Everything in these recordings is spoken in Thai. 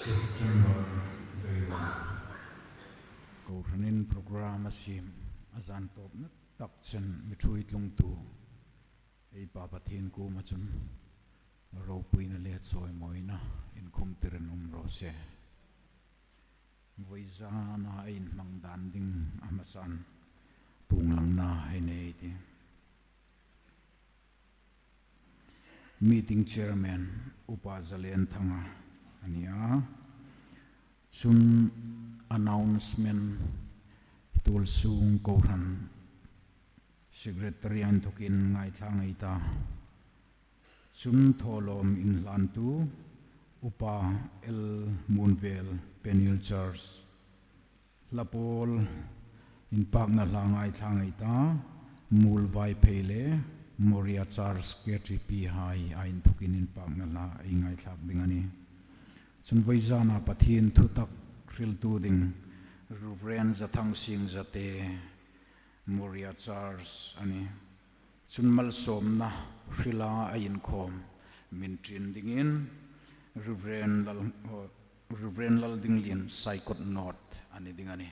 September câu ranin program asim azan top na tak chen mithui tlung tu ei pa Pathien ku ma chun ro pui na le choi moi na in khum tiren ro se voiza na in mang dan ding amasan pung lang na hai nei ti meeting chairman upazalen thanga ania chun announcement tul sung ko ran secretary an thukin ngai thlang ei ta chun tholom in hlan tu upa el munvel penil church la Pawl in pak na la ngai thlang ei ta Muolvaiphei le Moria Church KTP hai ain thukin in pak na la ai ngai thlak ding ani chun voizana Pathien thutak ril tu ding Reverend Zathangsing Zate Moria Church ani chun malsawmna rila ain khawm min trin dingin Reverend lal dinglin saikot not ani ding ani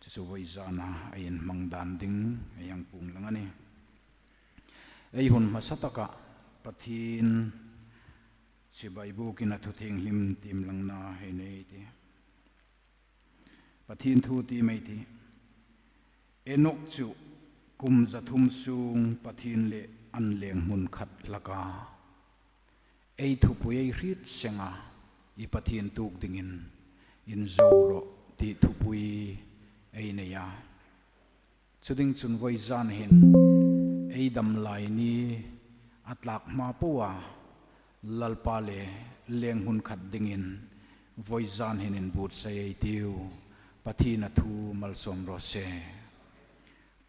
chu voizana ain mangdan ding ayang pung lang ani ei hun masataka Pathien si baibu kina thutheng lim tim lang na he nei ti Pathien thu ti mai ti enok chu kum zathum sung Pathien le an leng mun khat laka ei thu pui ei rit senga I Pathien tuk dingin INZO ro ti thu pui ei ne ya chuding chun voizan hin ei dam lai ni atlak ma puwa lalpa le leng hun khat dingin voizan hin in but sai tiu Pathien thu malsom ro se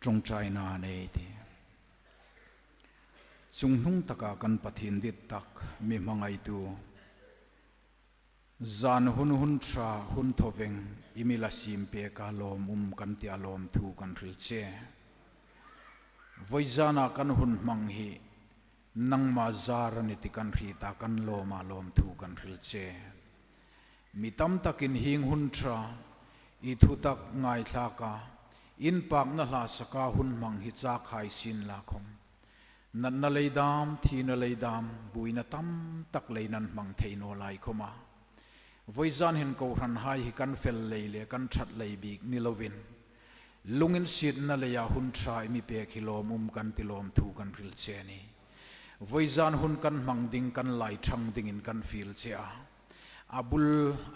trong trai na nei ti chung hnung taka kan Pathien dit tak mi mangai tu zan hun tra hun thoveng imila sim pe ka lom kan tia lom thu kan ril che voizana kan hun mang hi nang ma zar ni ti kan ri ta kan loma lom thu kan ril che mitam takin hing hun tra I thu tak ngai thlaka in pak na hla saka hun mang hi cha khai sin la khom nan na leidam thi na leidam buina tam tak leinan mang theino lai khoma voizan hin ko ran hai hi kan fel leile kan that lei bik nilovin lungin sit na leya hun trai mi pe kilomum kan tilom thu kan ril che ni voizan hun kan mang ding kan lai thang ding in kan feel che a abul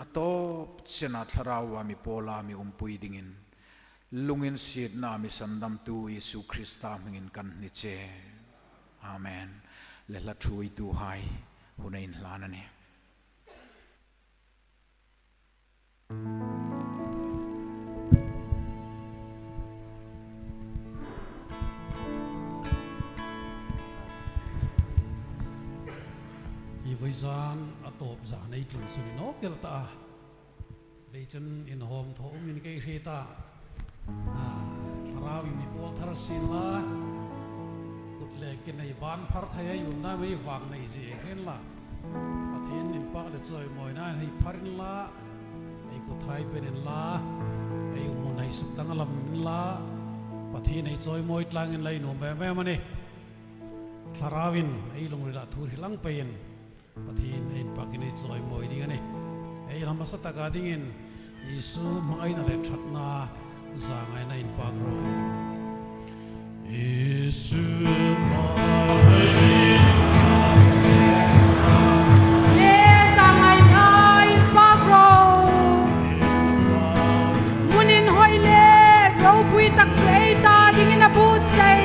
atop chena tharawa mi pola mi umpui dingin lungin sit na mi sandam tu Yesu Krista mingin kan ni che amen le la thui tu hai hunain hlanani voizan atop za nei tlung suni no kelta leichen in hom thom in ke heta tharawi mi Pawl tharasin la kut le ke nei ban phar thaya yun na mai wang nei je hen la Pathien in pak le choi moi na hei pharin la ei ku thai penin la ei mun nei suk tangalam la Pathien ei choi moi tlang in lai no be mani tharawin ei lung ri la thur hilang pein Pathien in pakini choi moi ding ani ei lama sataka dingin Yesu mangai na le thatna zangai na in pak ro Yesu mangai le zangai na in pak ro munin hoi le ro pui tak sei ta dingin na but sei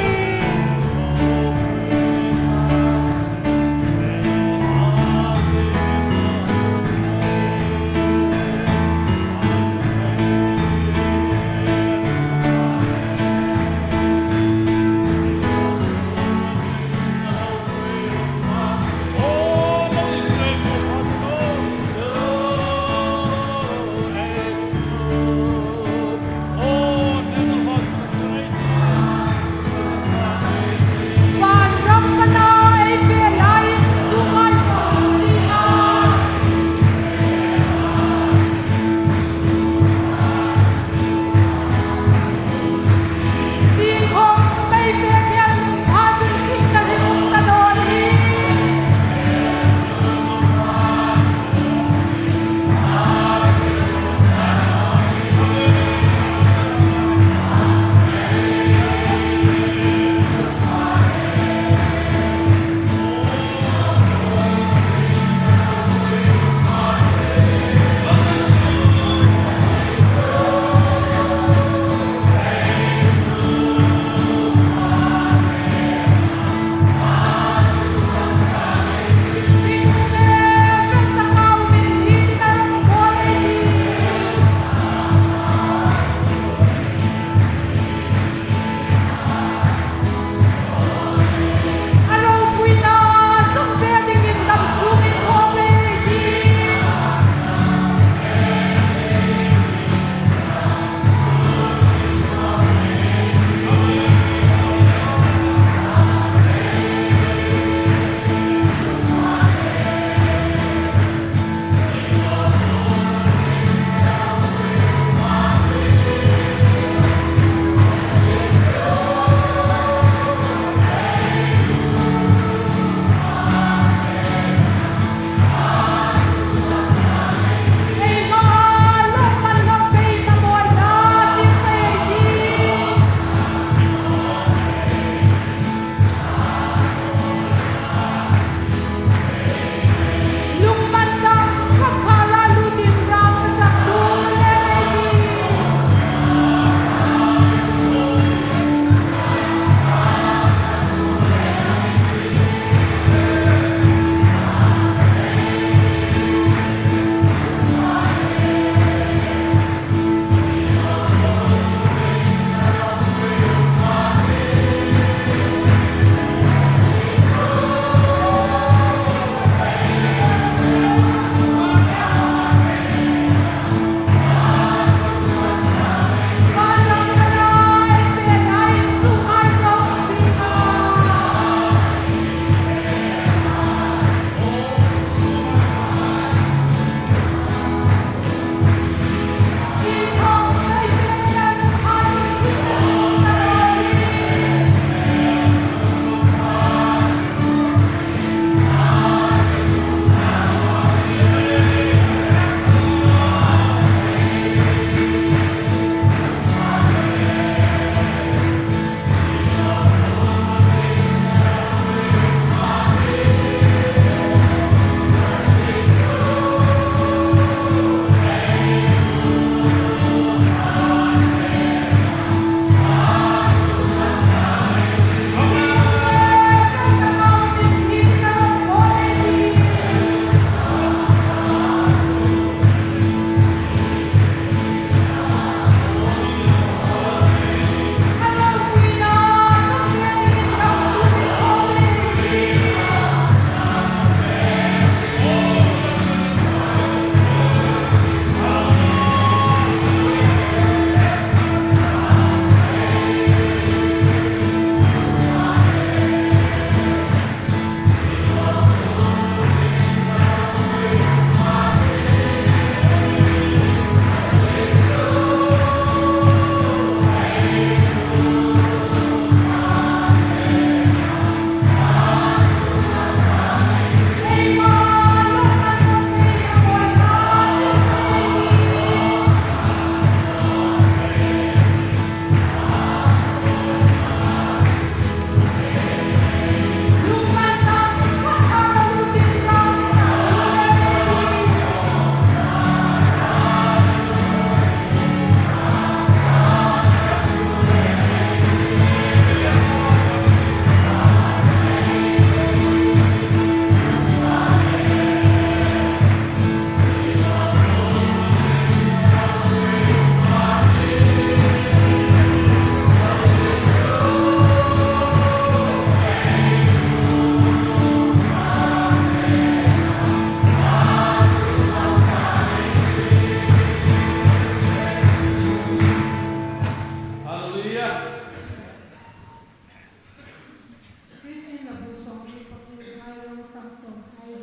Hãy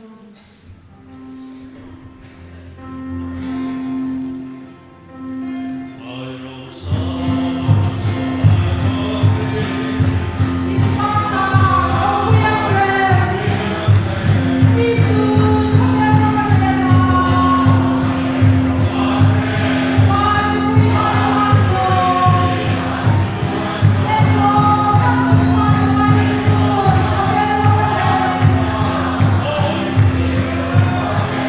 subscribe cho kênh Ghiền Mì Gõ để không bỏ lỡ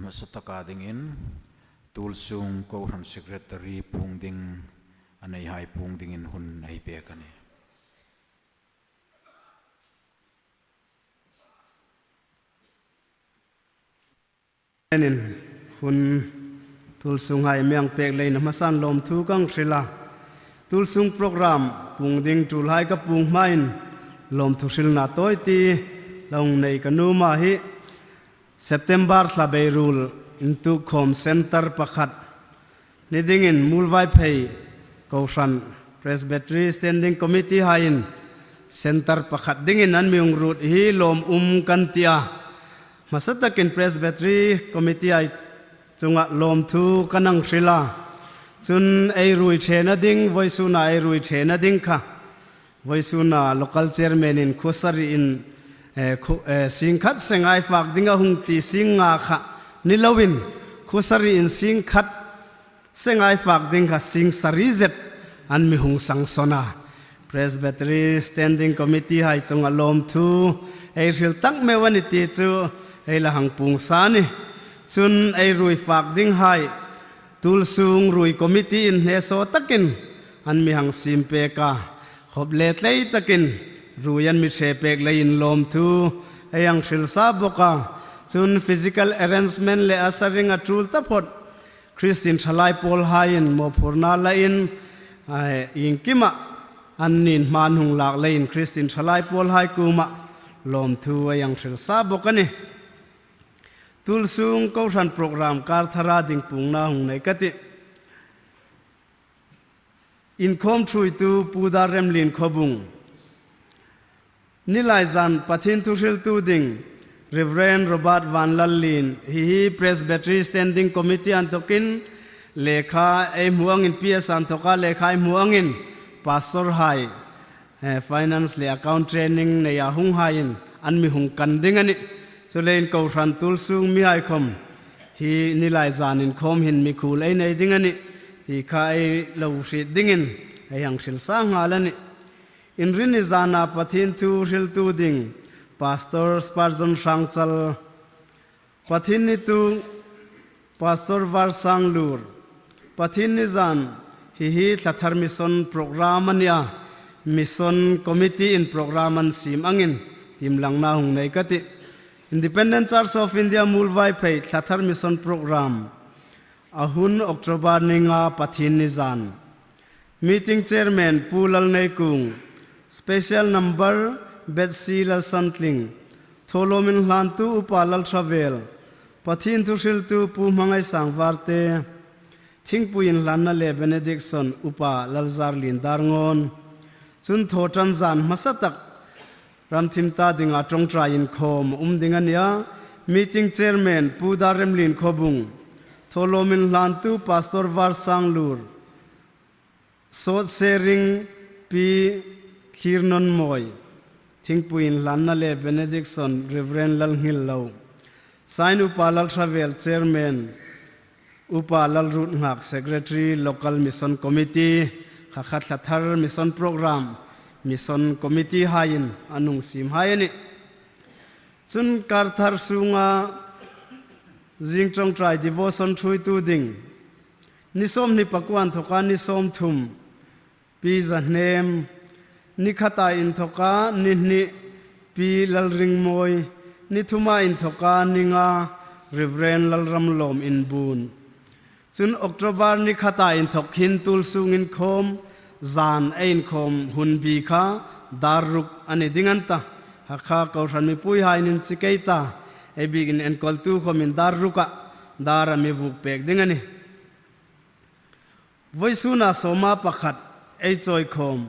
masataka dingin tulsung Kauhan Secretary pungding anay hai pungdingin hun ay pekani. Hun tulsung hai miang pek lay na masan lom thu kang sila tulsung program pungding tulhai ka pung main lom thu sil na toy ti long nei kanu ma hi September la Beiruol Intuokkhawm Center pakhat ni dingin Muolvaiphei Kausan Presbytery Standing Committee hain Center pakhat dingin an miung root hi lom kantia masatakin Presbytery Committee ay chunga lom thu kanang sila chun ei rui thena ding voisuna ei rui thena ding kha voisuna local chairman in khosari in singkhat sengai fak dinga hungti singa kha nilawin khosari in singkhat sengai fak ding kha sing sarizet an mi hung sangsona Presbytery Standing Committee hai chunga lom thu ei ril tak mewani ti chu ei lahang pung sani chun ei rui fak ding hai tulsung rui committee in heso takin an mi hang simpe ka khop let lei takin ruyan mi chepek lein lom thu eyang shilsa boka chun physical arrangement le asaring a trul tapot Kristien Thalai Pawl hain mo phurna lain inkima annin manhung lak lein Kristien Thalai Pawl hai kuma lom thu eyang shilsa bokani tulsung Kausan program karthara ding pungna hung nei kati Inkhawm thrui tu puda remlin khobung nilai zan Pathien tusil tu ding Reverend Robert Van Lallin hi Presbytery Standing Committee antokin lekha ei muangin PS antoka lekha ei muangin pastor hai finance le account training ne ya hung hain an mi hung kan ding ani Solein Kausan tulsung mi ai khom hi nilai zan Inkhawm hin mi khul ei nei ding ani ti kha ei lo ri dingin ei hang sil sa ngalani in rini zana Pathien tu sil tu ding Pastor Spurgeon Sangchal Pathienni tu Pastor Var Sanglur Pathienni Zan hi Tlathar mission program ania mission committee in program an sim angin tim langna hung nei kati Independent Church of India Muolvaiphei Tlathar mission program ahun October ninga Pathienni Zan meeting chairman Pulal nei kung special number Betsy Lal Santling Tholomin hlan tu upalal travel Pathien tusil tu pu mangai sangwarte thingpuin hlan na le benediction upa lalzar lin darngon chun thotan zan masatak ramthimta dinga tongtra Inkhawm dingania meeting chairman puda remlin khobung Tholomin hlan tu pastor Var Sanglur so sharing pi khirnon moi thingpuin hlan na le benediction Reverend Lal Ngil lo sign upalal travel chairman upalal rut ngak secretary local mission committee khakhat Tlathar mission program mission committee hain anung sim haini chun karthar sunga jingchong trai devotion thui tu ding nisom ni pakwan thoka nisom thum pi zahnem nikhata in thoka ni pi lalring moi ni thuma in thoka ninga Reverend Lalramlom in bun chun October nikhata in thokhin tulsung Inkhawm zan Inkhawm hun bi kha daruk ani dinganta hakha Kausan mi pui hainin chikeita ebigin enkol tu khomin daruka dara mi vuk pek dingani voisuna soma pakhat ei choi khom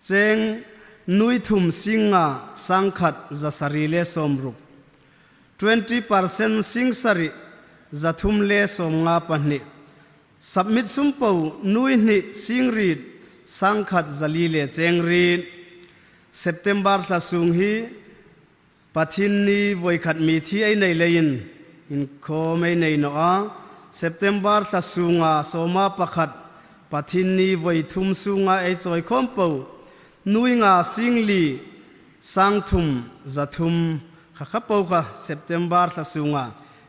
cheng nui thum singa sangkhat zasari le somruk 20% singsari zathum le somnga panni submit sumpo nui ni singrit sangkhat zali le chengri September la sung hi Pathienni voikhat mi thi ai nei lein Inkhawm ei nei no a September la sunga soma pakhat Pathienni voithum sunga ei choi khompo nui nga singli sangthum zathum khakhapo kha September la sunga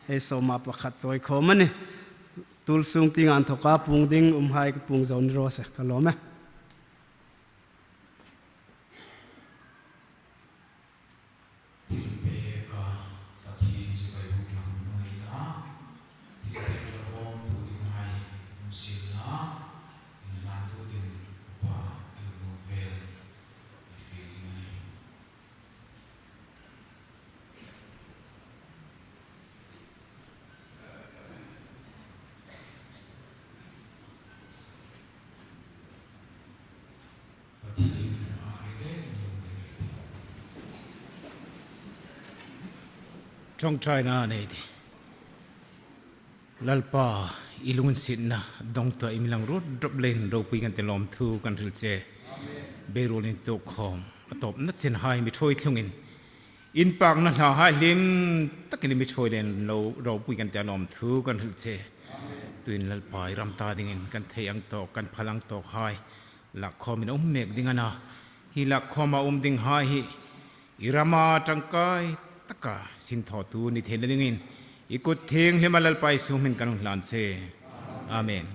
he soma pakhat choi khomani tul sung ting an thoka pung ding hai pung zon ro se kalome trong trai na này đi lalpa ilungun sin na dong to imilang road drop lane ro pui kan telom thu kan thil che Beiruol Intuokkhawm atop na chen hai mi thoi thlungin in pak na hla hai lim takin mi thoi len lo ro pui kan telom thu kan thil che tuin lalpa ram ta dingin kan theiang to kan phalang to hai la khomin mek dingana hi la khoma ding hai hi irama tangkai taka sin tho tu ni thelengin ikut theng hemalal pai sumin kanung hlan che amen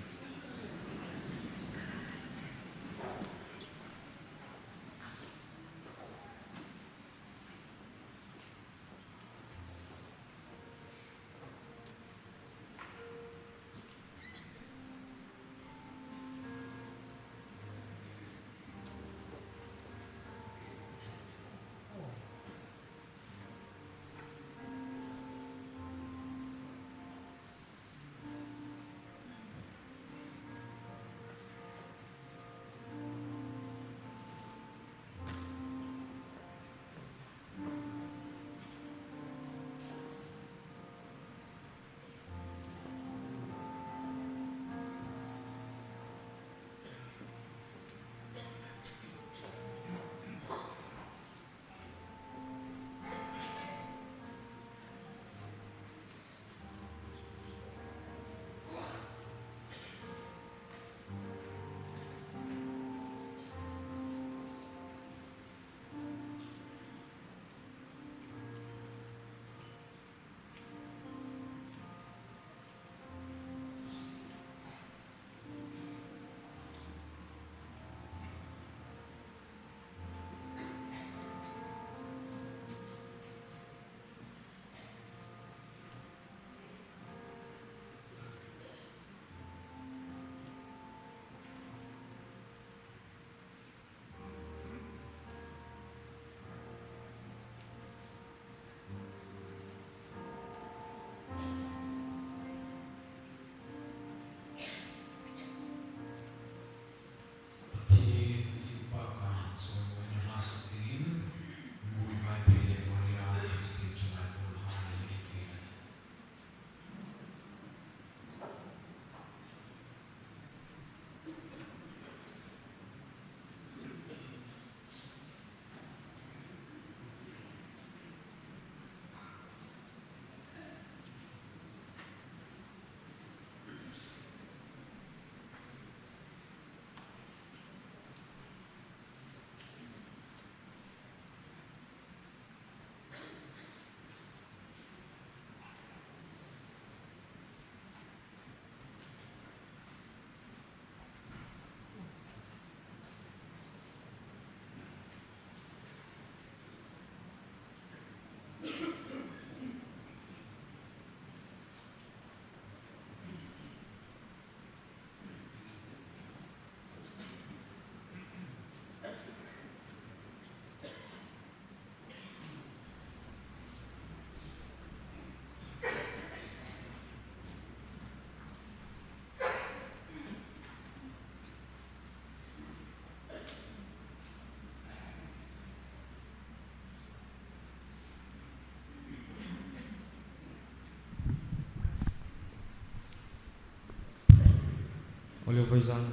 Muolvaiphei Zan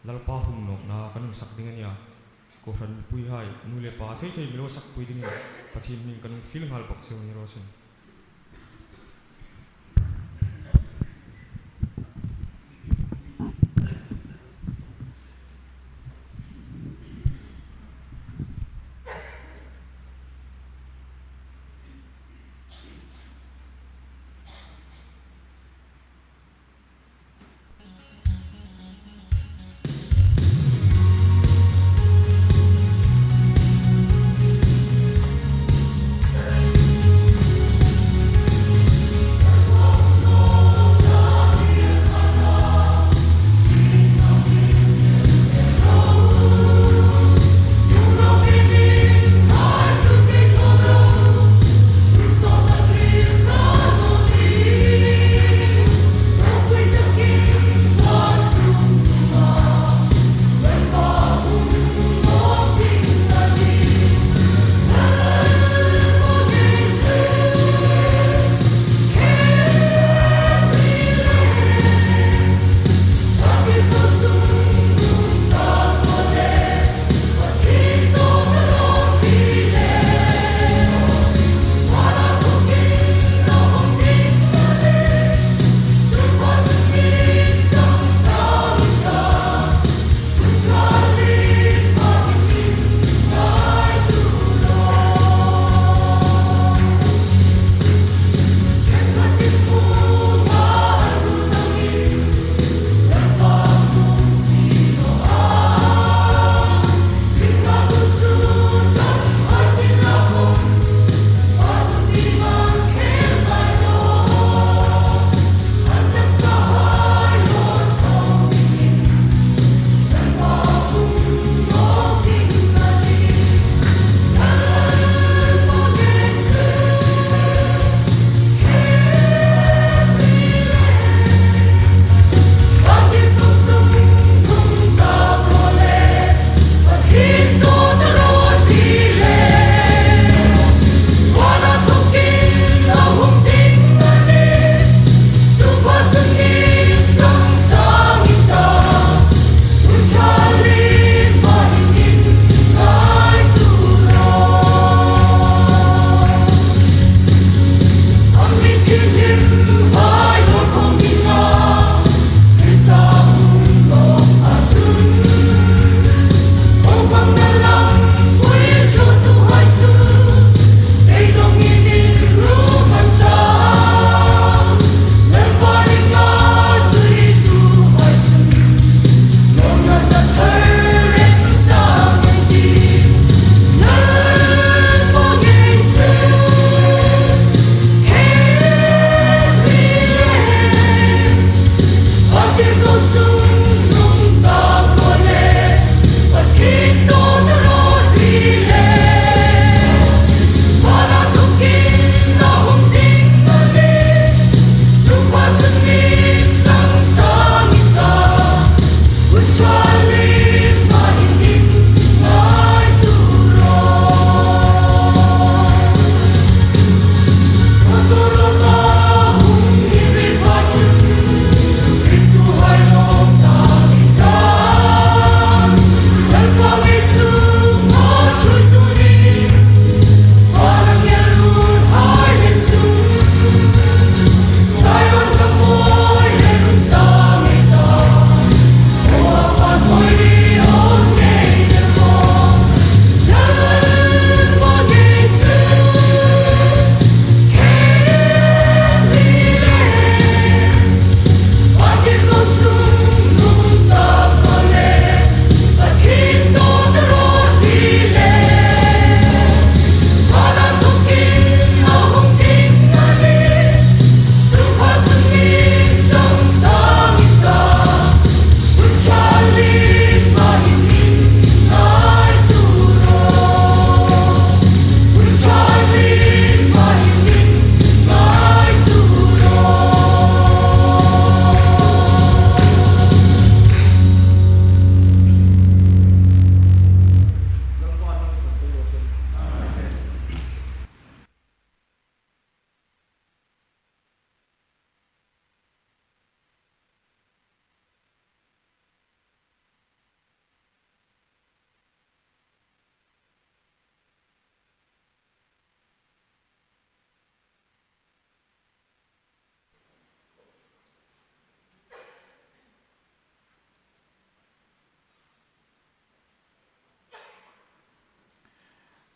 lalpa hum nok na kanung sak dingan ya ko ran pui hai nu le pa thei thei milo sak pui ding Pathien ning kanung fil hal pak cheu ni ro sen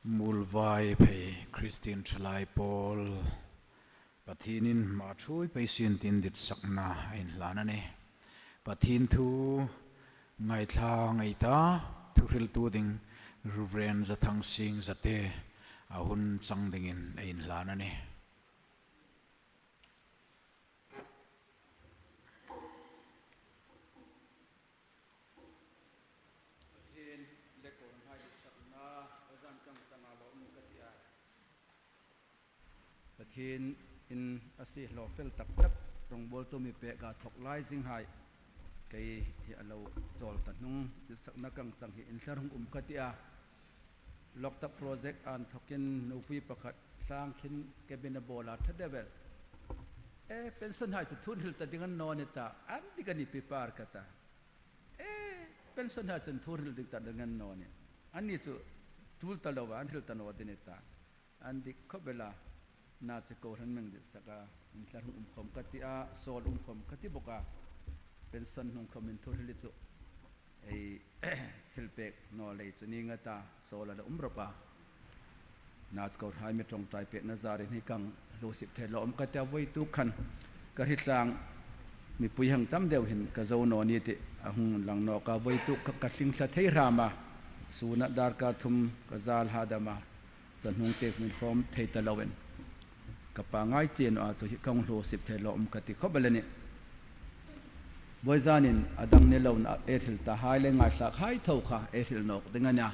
Muolvaiphei Kristien Thalai Pawl Pathienin ma thui paisin tin ditsakna in hlan ani Pathien thu Ngaithlatu thuril tu ding Reverend Zathangsing Zate ahun chang dingin in hlan ani Pathien in asih lo fel tak tak rong bol tu mi pe ka thok lai jing hai kai hi alo chol ta nung ditsakna kang chang hi in thlar hung katia lok tak project an thokin no pi pakhat sang khin ke bena bola thadebel pension hai se thun hil ta dingan no ne ta an digani pi par kata pension hai chen thun hil dik ta dingan no ne ani chu tul ta lo an hil ta no dineta an dik khobelaนาจะโกรันเมืองดิสกาอินทร์ขมกติอาโซลขมกติบกาเป็นส่วนของคอมเมนต์ที่ลิจุไอทิลเปกนอเลยจุนีงตาโซลละรปานาจะโกรายไม่ตรงใจเป็ดนาซารินให้กังโลสิบเทลอมกติอาไว้ทุกขันกระหิตลางมีปุยหังตั้มเดียวเห็นกระโจนอนี่ติอาหุงหลังนอกาไว้ทุกกัดสิงสัตย์ให้รามาสูนัดดาร์กาทุมกะซาลฮาดามาจันหงเตกมินคอมเทตะลาเวนกับปางง่ายเจียนอาจจะหิกงโลสิบเทลอมกติขบเลยเนี่ยบอยจานินอดังเนลอนเอทิลตาหายเลยง่ายสักหายเท่าค่ะเอทิลนกดังนั้นเนี่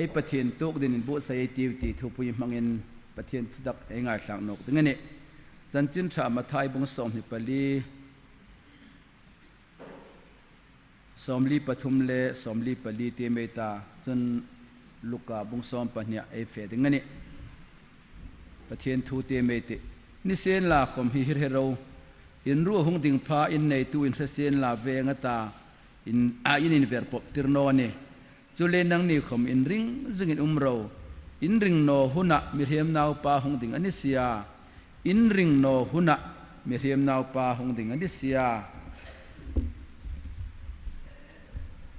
ยปะเทียนตุกดินบุษยติวตีทุพุยมังเงินปะเทียนทุดักง่ายสักนกดังนั้นเนี่ยจันจินชามาไทยบุงสมหิปลีสมลีปฐุมเลสมลีปลีเตเมตาจนลูกาบุงสมปะเนี่ยเฟดังนั้นเนี่ยปะเทียนทูเตเมตินิเซนลาคมฮิเฮโรอินรู้หงดิ่งพาอินในตูอินเซนลาเวงตาอินเวอร์ปบติรโนเนจุเลนังนิคมอินริงจึงอินโรอินริงโนหุนะมิเรียมนาวปาหงดิ่งอันิสยาอินริงโนหุนะมิเรียมนาวปาหงดิ่งอันิสยา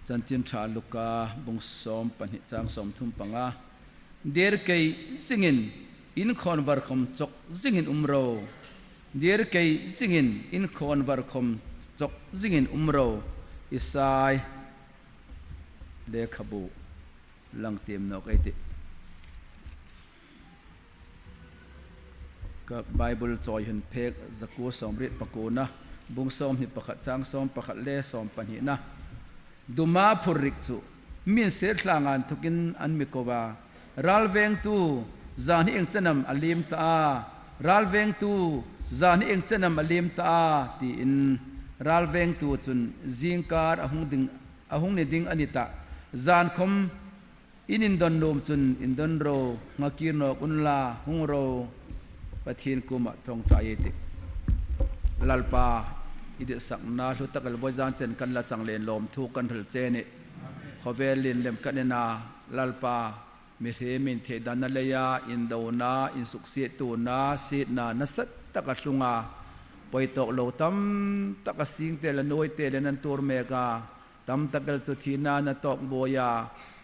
จันจินชาลุกาบุงสมปนิจางสมทุมปังอาเดร์เกยจึงอินคอนวาร์คมจกจิงอินโรเดียร์เกยจิงอินคอนวาร์คมจกจิงอินโรอิสายเลขบูลังเตียมนกไอติกับไบเบิลจอยหันเพกจักกูสอมริดปะกูนะบุงสอมหิปะขัดจางสอมปะขัดเล่สอมปันหินะดูมาพูริกจูมินเสดลางานทุกินอันมิโกวารัลเวงตูจานี่เองจะนำอลิมตารัลเวงตูจานี่เองจะนำอลิมตาที่อินรัลเวงตูจนจิงการอาหงเนดิงอนิตาจานคมอินดอนโนมจนอินดอนโรงักกีนอกุนลาหงโรปะเทียนกุมะตรงใจติลัลปาอิเดสักนาลุตะกัลบอยจานเจนกันละจังเลนลมทุกันถึงเจนี่ขอเวลินเลมกันเนนาลัลปามีเทมินเทดานเลยาอินโดนาอินสุกเสียตูนาสีนานัสตะกัสุงาปอยตกโลตัมตะกัสิงเตลนวยเตลนันตูร์เมกาตัมตะกัลจุทีนานาตอกโบยา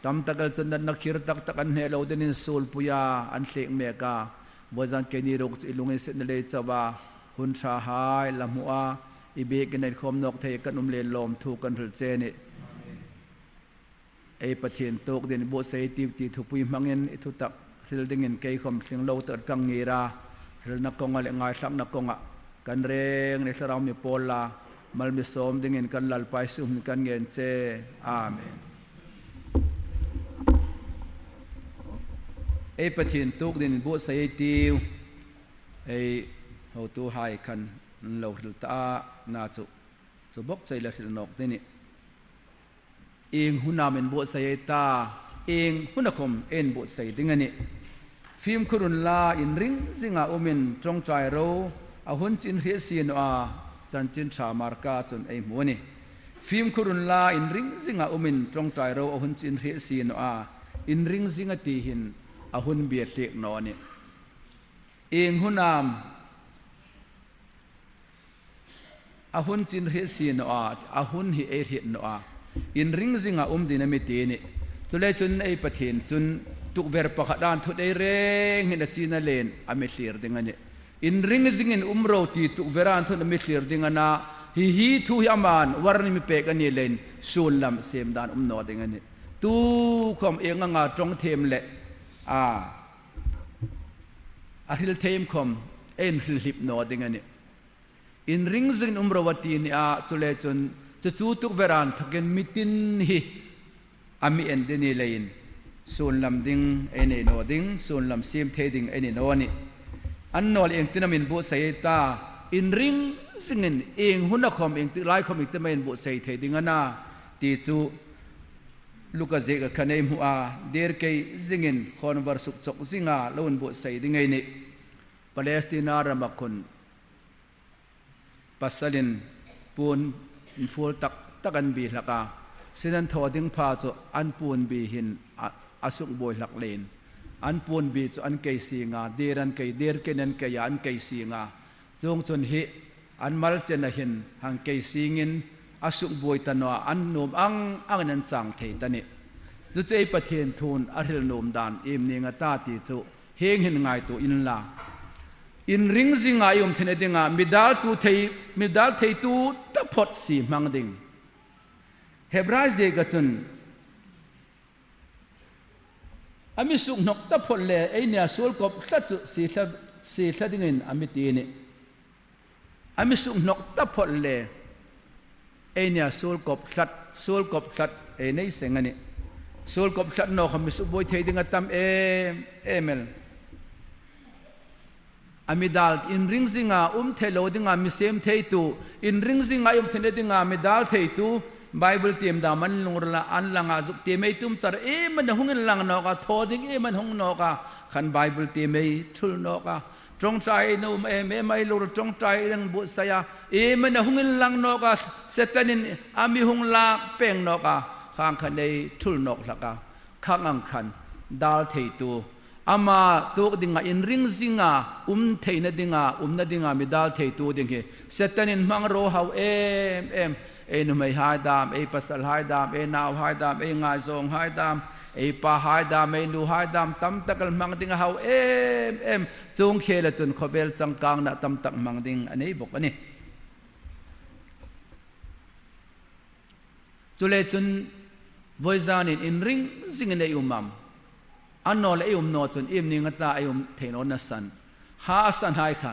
ตัมตะกัลจุนันนักขิรตักตะกันเฮโลเดนินสูลปุยาอันเสกเมกาบวจันเกนีรุกอิลุงเอเซนเลจาวาหุนชาหายลำหัวอิเบกันในคมนกเทกันเลนลมถูกกันถึงเจนี่ปะเทียนตกเดินโบเซติวตีทุปุยมังเงินทุตักเรื่องดิ่งเงินเกยคมเสียงโลเติร์กังเงีราเรื่องนักกงอะไรง่ายสักนักกงอ่ะกันเร่งในสระมีโพลามัลมิสมดิ่งเงินกันลัลไปสุ่มกันเงินเจอาเมนปะเทียนตกเดินโบเซติวเขาตัวหายกันเราหลุดตาหน้าจุบกใจละสิลนกนี่เองหุนาเป็นบุษยตาเองหุนคมเอ็นบุษยดิ่งนี่ฟิล์มครุนลาอินริงซิงาอุมินตรงใจเราอาหุนจินเฮซีนอาจันจินชามาร์กาจนไอหมูนี่ฟิล์มครุนลาอินริงซิงาอุมินตรงใจเราอาหุนจินเฮซีนอาอินริงซิงาตีหินอาหุนเบียดเล็กนอนี่เองหุนามอาหุนจินเฮซีนอาอาหุนฮิเอเฮนอาอินริงซิงาดินามิตีนี่จุเลจุนปะเทียนจุน ตุกเวรปะขดานทุดเรงเห็นจีน่าเลนอเมเลียร์ดิงันเนี่ยอินริงซิงอินโรตีตุกเวรานทุดอเมเลียร์ดิงันนะฮีทุยามานวารนิมิเปกันนี่เลนสูนลำเซมดานโนดิงันเนี่ยตูคอมเองงาตรงเทมเละฮิลเทมคอมเอ็นฮิลฮิปโนดิงันเนี่ยอินริงซิงโรวัตีนี่จุเลจนจะจูตุกเวรานทักกันมิตินฮีอามีเอ็นเดนี่เลนส่วนลำดิ้งเอ็นโนดิ้งส่วนลำเสียมเทดิ้งเอ็นโนนี่อันนอลเองที่นั่นเป็นบุษยตาอินริงสิ่งเองหุ่นนักคอมเองที่ไล่คอมอีกที่นั่นเป็นบุษยเทดิ้งน่ะที่จูลูกเจกขันเอมัวเดร์เกยสิ่งคนวารสุกจกสิ่งล้วนบุษยดิ้งไงนี่ปาเลสไตน์รามักคนปัสสลินปูนฟูลตักันบีหลักาสินันทอดิ้งพาโจอันปูนบีหินอาสุกบอยหลักเลนอันปูนบีจอันเกยสีงาเดรันเกยเดร์เกนันเกยอันเกยสีงาจงจนเฮอันมัลเจนหินหังเกยสีงินอาสุกบอยตันวอันนมอังนันสังเทตันิจุเจปะเทียนทูนอริลนมดานเอ็มเนงตาติจุเฮงหินไงตัวอินลาอินริงซิงอายุมเทนดิงามิดาลเทตูตะพดสีมังดิงเฮบราเซกจุนอามิสุกนกตะพดเลไอเนียสูลกบสัจสีสัดิงินอามิตีนี่อามิสุกนกตะพดเลไอเนียสูลกบสัจเอเนยเสงนี่สูลกบสัจนกอามิสุบอยเทดิงาตัมเอเมลอามิดาลอินริงซิงาเทโลดิงามิเซมเทตูอินริงซิงาเทนดิงามิดาลเทตูไบเบิลเตียมดามันลงละอันลังอาจุกเตียมไอตุมตระมันหงลังนอกาทอดิงมันหงนอกาขันไบเบิลเตียมไอทุลนอกาจงใจนูไม่รู้จงใจดังบุษยามันหงลังนอกาเสตันินอามิหงลาเป่งนอกาข้างขันไอทุลนอกละกาข้างอังขันดาลเทตูอามาตัวดิ่งอินริงซิงาเทนดิ่งนาดิ่งมิดาลเทตูดิ่งเสตันินมังโรฮาวเอ็นไม่หายดามปัสสลหายดามนาวหายดามงายซองหายดามปาหายดามนูหายดามตั้มตะกันมังดิ่งฮาวจงเคลจนขบเวลสังกังนะตั้มตักมังดิ่งอันนี้บอกอันนี้จุเลจนวอยซานินอินริงซิงในอุมัมอันนอลนอจนนิงตาเทนอนสันหาสันหายค่ะ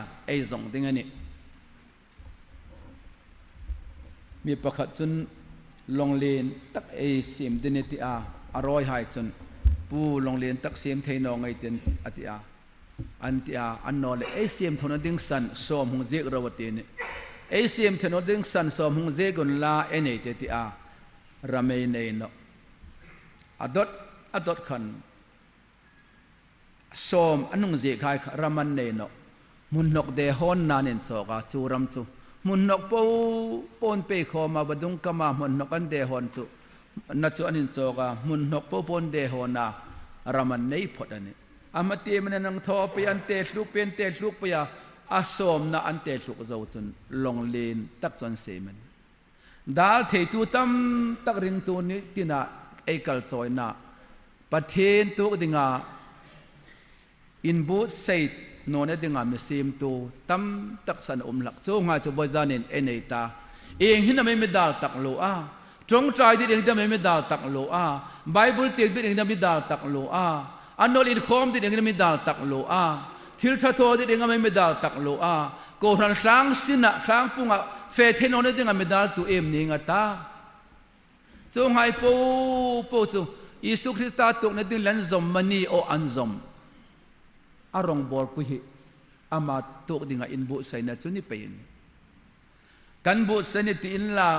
ซงดิ่งอันนี้มีประคัตจนลงเลนตักเสียมเดนติอาอร่อยหายจนปูลงเลนตักเสียมเทนองไอเดนอติอาอันติอาอันนอลเสียมทนดิ่งสันสอมหงเจกระวัตินี่เสียมทนดิ่งสันสอมหงเจกุนลาเนเตติอาราเมเนโนอดอขันสอมอันหงเจกายรามันเนโนมุนนกเดฮอนนานินโซกาจูรัมจูมุนนกปนเปย์ขอมาบดุงกมามุนนกอันเดฮอนจุนัดจุอันนินโจกามุนนกปนเดฮอนารามันในพอดันนี้อามาเตมันนังทอไปอันเตลุกเป็นเตลุกไปอาสมนาอันเตลุกเจ้าจุนลงเลนตักจนเสมันดาลเทตูตั้มตักรินตูนี้ที่น่ะกัลซอยน่ะประเทศตัวดิ่งอินบูเซตโน่นดิ่งมิซิมตัวตั้มตักสันหลักโจ้งาจะบริจานินเอเนตาหินไม่ดาลตักโลอาจงใจที่เองจะไม่ดาลตักโลอาไบเบิลเตียงที่เองจะไม่ดาลตักโลอาอันนอลินคอมที่เองจะไม่ดาลตักโลอาทิลชาโตที่เองไม่ดาลตักโลอาโกรันช้างสินะช้างปุ่งเฟเทนโน่นดิ่งไม่ดาลตัวนี่งาตาจงให้ปูจูยิสุคริสต์ตุกนั่นดิ่งลันซอมมันนี่โออันซอมอารมณ์บอลกุยอามาตุกดิ่งอินบุษย์นะจุนี่เป็นกันบุษย์นี่ตินละ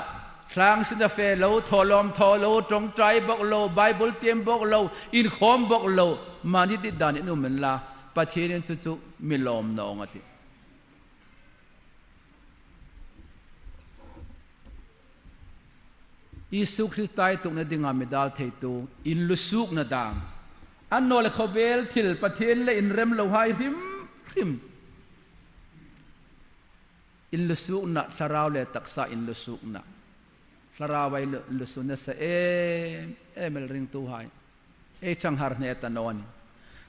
คลางสินเฟลโลทอลอมทอโลจงใจบอกโลไบเบิลเตรียมบอกโลอินคอมบอกโลมานิติดานินุมันละปะเทนินจุมิลอมนองอติยิสุคริสต์ตุกนั่นดิ่งมิดาลเทตูอินลุสุกนาดามอันโนเลขเวลทิลปะเทนเลอินเรมโลหายริมอินลุสุกนะสราวเลตักษาอินลุสุกนะสราวไว้ลุสุกนะเสเมลริงตูหายจังหารเนตานอน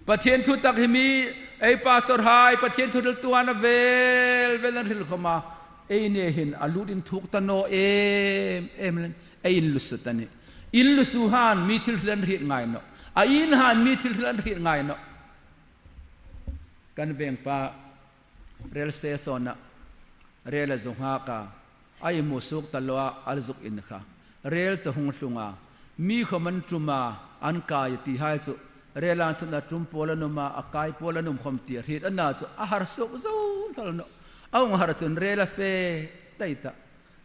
ประเทศทุตักหิมีไอ้ปาตอร์ไฮประเทศทุตตัวนะเวลนันหิลเข้ามาไอ้เนี่ยเห็นอลูดินทุกตโนเอ็มไอ้อินลุสุตันนี่อินลุสุฮานมีทิลลันหิดไงเนาะอินฮานมีทิลลันหิดไงเนาะกันเบ่งปาเรลสเตชันนะเรลจุงฮากาไอ้มุสุกตลอดอัลซุกอินค่ะเรลจะหงสุงามีขมันจุมาอันกายตีให้จุเรลันทุนจุมโพลนุมาอากายโพลนุมคมตีหิดอันนั้นจุอาหารสุกซูนเนาะเอาอาหารจุนเรลเฟไตตา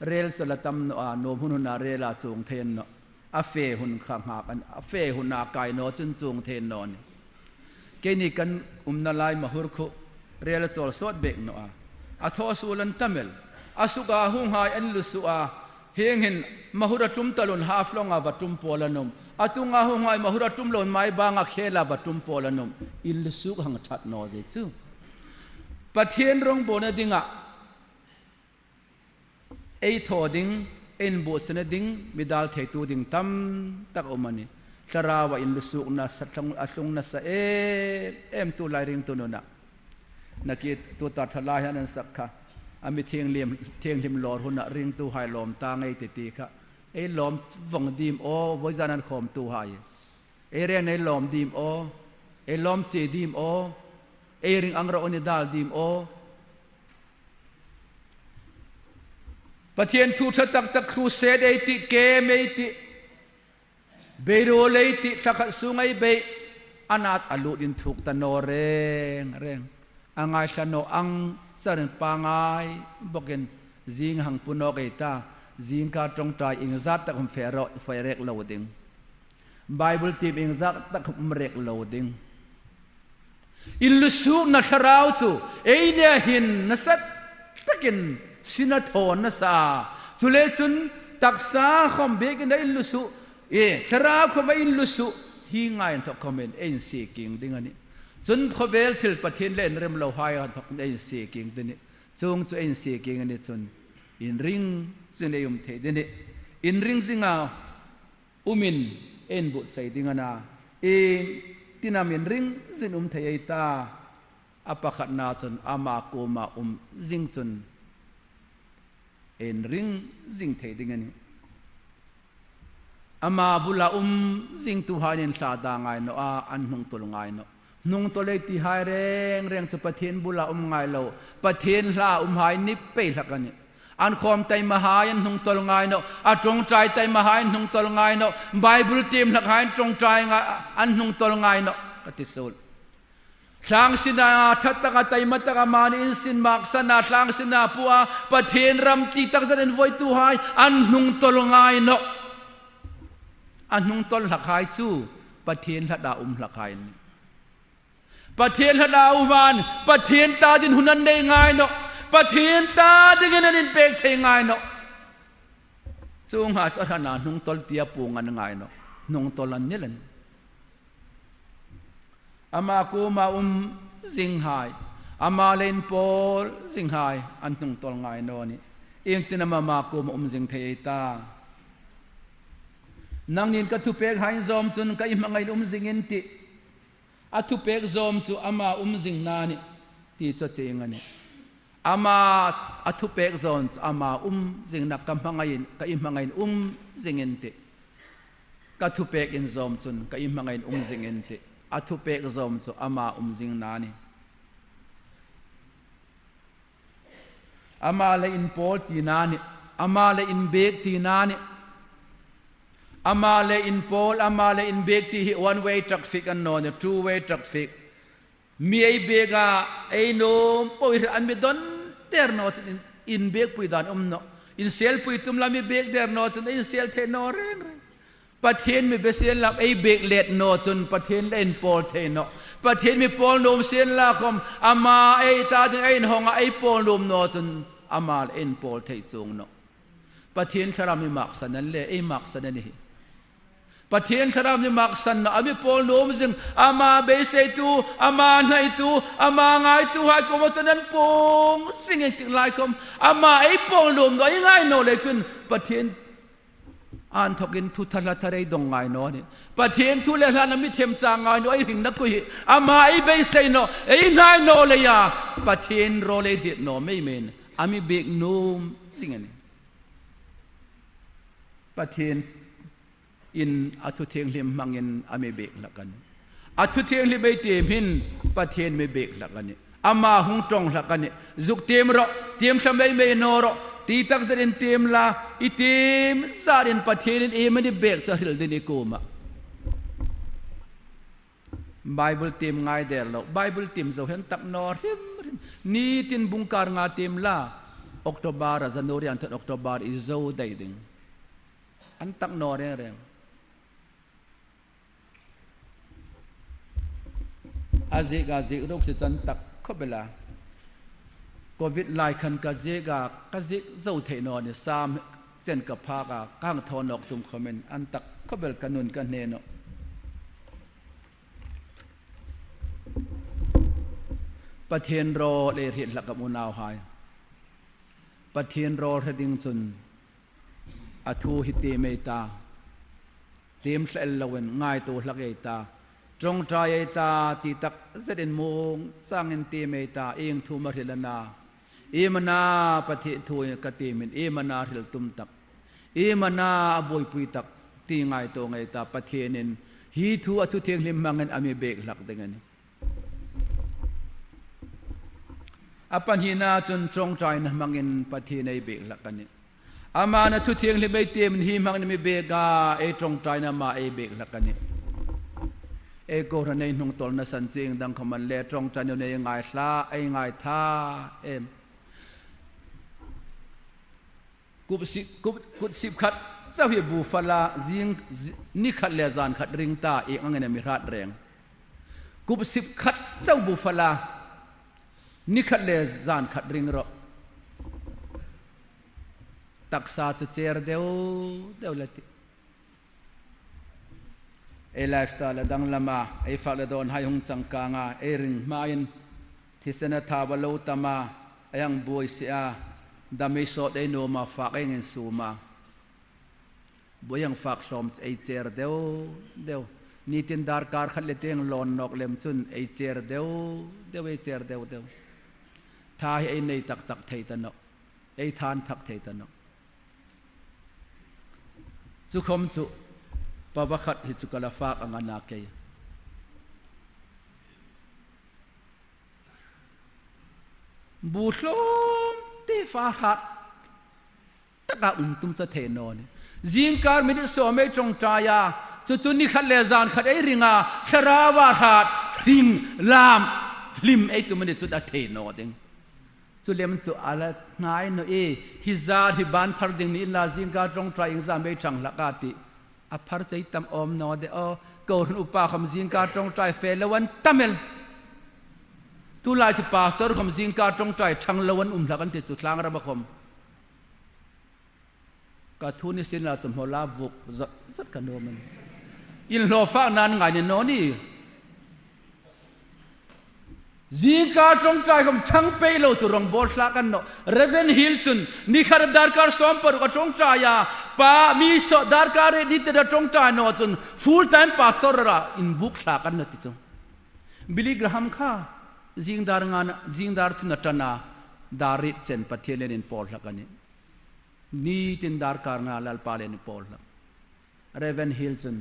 เรลสละตัมโนโนมุนนาเรลาจุงเทนเนาะอาเฟหุนข้างหากันอาเฟหุนนากายโนจุนจุงเทนนอนเกนี่กันนาลายมหุรคุเรลจอลสวดเบกเนาะอาทอสูลันตัมเมลอาสุกาหุงหายอันลุสุอาเฮงเห็นมหุรจุมตะลุนฮาฟลงอาบัตุมโพลนุมอาตุงอาหุงหายมหุรจุมลนไม้บางอาเคลาบัตุมโพลนุมอิลสุกหังชัดโนเจจูปะเทียนรงโบนดิงะไอทอดิงเอ็นโบสนดิงมิดาลเทตูดิงตัมตักอมันนี่สราวอินลุสุกนัสสังอัสุงนัสเอ็มตุไลริงตุนนะนักตัวตัดทลายนันสักค่ะอามิเทียงเลียมเทียงหิมหลอดหุ่นริงตูหายลมตาไงติตีค่ะไอ้ลมวังดีมโอวิจานันขมตูหายไอ้เรื่องในลมดีมโอไอ้ลมเจดีมโอไอ้ริงอังรอนิดาลดีมโอปะเทียนทูตตักตะครูเซดไอติเกมไอติเบโรเลติสักสุงไอเบอนาสอลุดินถูกตโนเรงอังไงชโนอังสารปางไงบอกกันจิงหังปุนอกไอตาจิงกาตรงใจอิงซัดตะคุมเฟรอไฟเรกโลดิงไบเบิลทีมอิงซัดตะคุมเรกโลดิงอิลลุสุนัชราวสุเอเนียหินนัสัตตะกินสินาโทนนัสาสุเลจุนตักษาคอมเบกินได้อิลลุสุชราวคอมอิลลุสุฮีง่ายทุกคอมเมนเอ็นซีกิงดิงอันนี้จนเขาเวลทิลปะเทียนเล่นเริ่มเราหายกันทุกเอ็นซีกิงดินี้จงจะเอ็นซีกิงอันนี้จนอินริงสินเอยุมเทดินี้อินริงสิงาอุมินเอ็นบุษใส่ดิงานาตินามินริงสินเทยตาอปะขัดนาจนอามาโกมาจิงจนเอ็นริงจิงเทดิงานี้อามาบุลาจิงตุหานินสาดางไงเนาะอันนุงตุลไงเนาะนุงตุเลยที่หายเร่งจะปะเทียนบุลาไงเราปะเทียนลาหายนิเปย์ละกันนี่อันความใจมหายันนุงตุลไงเนาะอันตรงใจใจมหายันนุงตุลไงเนาะไบเบิลทีมละหายตรงใจไงอันนุงตุลไงเนาะกติสูลสางสินาทัตตะกะไตมัตตะกะมานินสินมักสนาสางสินาปัวปะเทียนรำตีตักเสด็จไว้ตุหายอันนุงตุลไงเนาะอันนุงตนหลักหายจู้ปะเทียนหดาหลักหายปะเทียนหดามันปะเทียนตาดินหุนันได้ง่ายเนาะปะเทียนตาดินนันเปกเทง่ายเนาะจูงหาจันนานุงตนเตียปูงันง่ายเนาะนุงตนลันนี่แหละอามากูมาสิงหายอามาเลนโพลสิงหายอันนุงตนง่ายเนาะนี่เองตินามากูมาสิงเทตานังนินก็ทุเปกหายซอมจุนก็อิมังไงซิงอินติอาทุเปกซอมจุอามาซิงนานี่ที่จะเจงอันนี้อามาอาทุเปกซอมอามาซิงนักกำมังไงก็อิมังไงซิงอินติก็ทุเปกอินซอมจุนก็อิมังไงซิงอินติอาทุเปกซอมจุอามาซิงนานี่อามาเลอินโพลตีนานี่อามาเลอินเบกตีนานี่อามาเลอินโพลอามาเลอินเบกที่ one way traffic อันโน้น two way traffic มีไอเบกอะไอโน้มปุยอันไม่ดอนเดอร์โนส์อินเบกปุยดานเนาะอินเซลปุยตุมลามีเบกเดอร์โนส์อินเซลเทนอเร่งประเทศมีเบเซลลาไอเบกเลดโนจนประเทศเล่นโพลเทนอประเทศมีโพลโนมเซลลาคอมอามาไอตาถึงไอหงไอโพลโนมโนจนอามาเอ็นโพลเทจงเนาะประเทศชรามีมักสันนั่นเลยไอมักสันนั่นนี่ปะเทียนครามนี่มักสันนะอามิโพลโนมซิงอามาเบสเซตูอามาไนตูอามาไงตูให้กบฏนั้นปงสิ่งที่หลายคำอามาไอโพลโนมน้อยง่ายโนเลยคุณปะเทียน อันทกินทุทละทะเลดงไงโน่นี่ประเทศทุเลหลานมิเทมจางไงโน่ไอหิงนักกุยอามาไอเบย์เซโนไอนายโนเลยาประเทศโรเลหิตโนไม่เมนอามิเบกนูมสิ่งนี้ประเทศอินอัตุเทียงลิมมังอินอามิเบกละกันอัตุเทียงลิมไม่เตียมหินประเทศไม่เบกละกันนี่อามาหงตรงละกันนี่จุกเตียมรอเตียมสมัยไม่โนรอตีตักจะเดินเตียมละอีเตียมซาเดินประเทศนี้มันได้เบกจะหิลเดินอีกูมาไบเบิลเตียมง่ายเดียวเราไบเบิลเตียมจะเห็นตักนอริมนี่ตินบุงการงาเตียมละออกตุบาร์จันโนเรียนถึงออกตุบาร์อิโซได้ดึงอันตักนอเรื่องอาเซกาเซกรูปที่จันตักเข้าไปละโควิดไล่ขันกาเซกากาเซกเจ้าเทนอเนี่ยสามเจนกับพากาข้างทอนออกตุมคอมเมนอันตักเข้าไปกันนุนกันเนนประเทศรอเลยเห็นหลักกับมุนาวหายประเทศรอระดิงจุนอทูหิตีเมตาเตียมเสลเวนง่ายตัวหลักเอตาจงใจเอตาตีตักเสด็จมงสร้างเงินตีเมตาเองทูมาเริลนาเอมนาประเทศทูกตีมินเอมนาเริลตุมตักเอมนาอบวยปุยตักตีง่ายตัวง่ายตาประเทศนินฮีทูอทุเทียงลิมมังเงินอเมเบกหลักเดงันอปัญญาจนจงใจนะมังเงินประเทศในเบกหลักกันนี่อามานะทุเทียงลิมเตียมฮีมังเงินมีเบกาเอจงใจนะมาเอเบกหลักกันนี่เอโกรในนุ่งตอลนะสันซิงดังคำมันเล่ตรงจันอยู่ในง่ายสลาไอง่ายท่าเอ็มกุบสิบขัดเจ้าเหียบูฟลาจิงนิขัดเลซานขัดริงตาเอกอังเงินมีราดแรงกุบสิบขัดเจ้าบูฟลานิขัดเลซานขัดริงรอตักษาจะเจอเดียวละติเอลาสตาลดังละมาเอฟัลดอนให้หงจังกางาเอริงมาอินที่เสนทาวโลตมายังบุยเสียดามิโซเดโนมาฝากเงินสูมาบุยังฝากสมเอเจอเดียวนี่ตินดาร์การขัดเลเตียงลอนนกเลมซุนเอเจอเดียวเจอเดียวท้ายไอในตักเทตันเไอทานทักเทตันจุคมจุปะวะขัดหิจุกลาฟากอังนาเกยบูชลมตีฟ้าหัดตะกะตุมจะเทนอนจิงการมิดิโซเมจงจายาจุนิขัดเลซานขัดไอริงาชราวาหัดริงลามลิมไอตุมันจุดเทนอดิงจุเลมจุอะไรง่ายโนเอฮิซาฮิบานพาร์ดิงนี่ลาจิงการจงใจอิงซาเมจังลักาติอภารใจตามอมนอเดอเกิดอุปาคำจิงการจงใจเฟลวันตัมเมลทุลายที่ปาสเตอร์คำจิงการจงใจชังลวันหลักันติดจุดลางระบคมกาทุนิสินลาสมโหลาบุกสักกันโนมันอินโลฟ้านั้นไงเนี่ยนอนี่จิงการจงใจคำชังเปโลจุรงบอลสักกันโนเรเวนฮิลจุนนิคาร์ดาร์การสอมปรุกจงใจยาป้ามีสดาร์การ์นิตเดจงใจโนจุนฟูลไทม์พาสตอร์ระอินบุกสักกันโนติจงบิลลี่กราฮัมข้าจิงดาร์งานจิงดาร์ตุนัตนาดาริเชนปัทเทเลนินพอลสักกันนี่ตินดาร์การ์งานลัลปาเลนินพอลละเรเวนฮิลจุน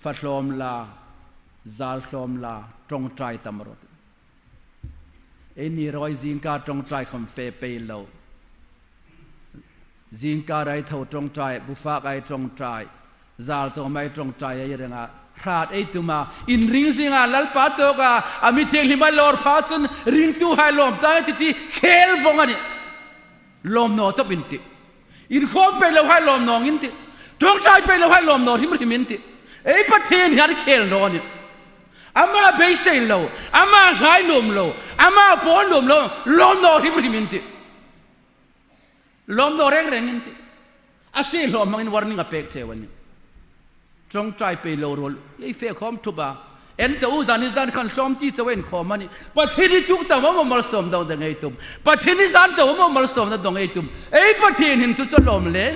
ฟัชลอมลาซาลชลอมลาจงใจตามรถเอ็นนี่รอยจิงการจงใจคำเฟเปโลจิงการไอเท่าจงใจบุฟากไอจงใจซาลตัวไม่จงใจไอเรื่องอะราดไอตุมาอินริงสิงาลัลปาโตกาอามิเทงลิมาลอร์พาสุนริงตูไฮลอมตายติที่เคลฟงอันนี้ลอมโนตบินติอินคอมไปแล้วไฮลอมนองอินติจงใจไปแล้วไฮลอมนอที่มันมินติไอประเทศนี้เคลนอนี่อามาเบสเซลโลอามาไฮลอมโลอามาพอลอมโลลอมนอที่มันมินติลอมนอเร่งอินติอาศัยลอมมังอินวาร์นิ่งอเปกเซวันนี้จงใจไปโลโรลไอ้เฟคอมทุบะเอ็นตัวอุซานิซานคันสอมที่จะเว้นขอมันนี่ประเทศนี้ทุกจะว่ามันมาสมดาวดังไอตุมประเทศนี้ซานจะว่ามันมาสมดาวดังไอตุมไอ้ประเทศนี้จุดจะลมเลย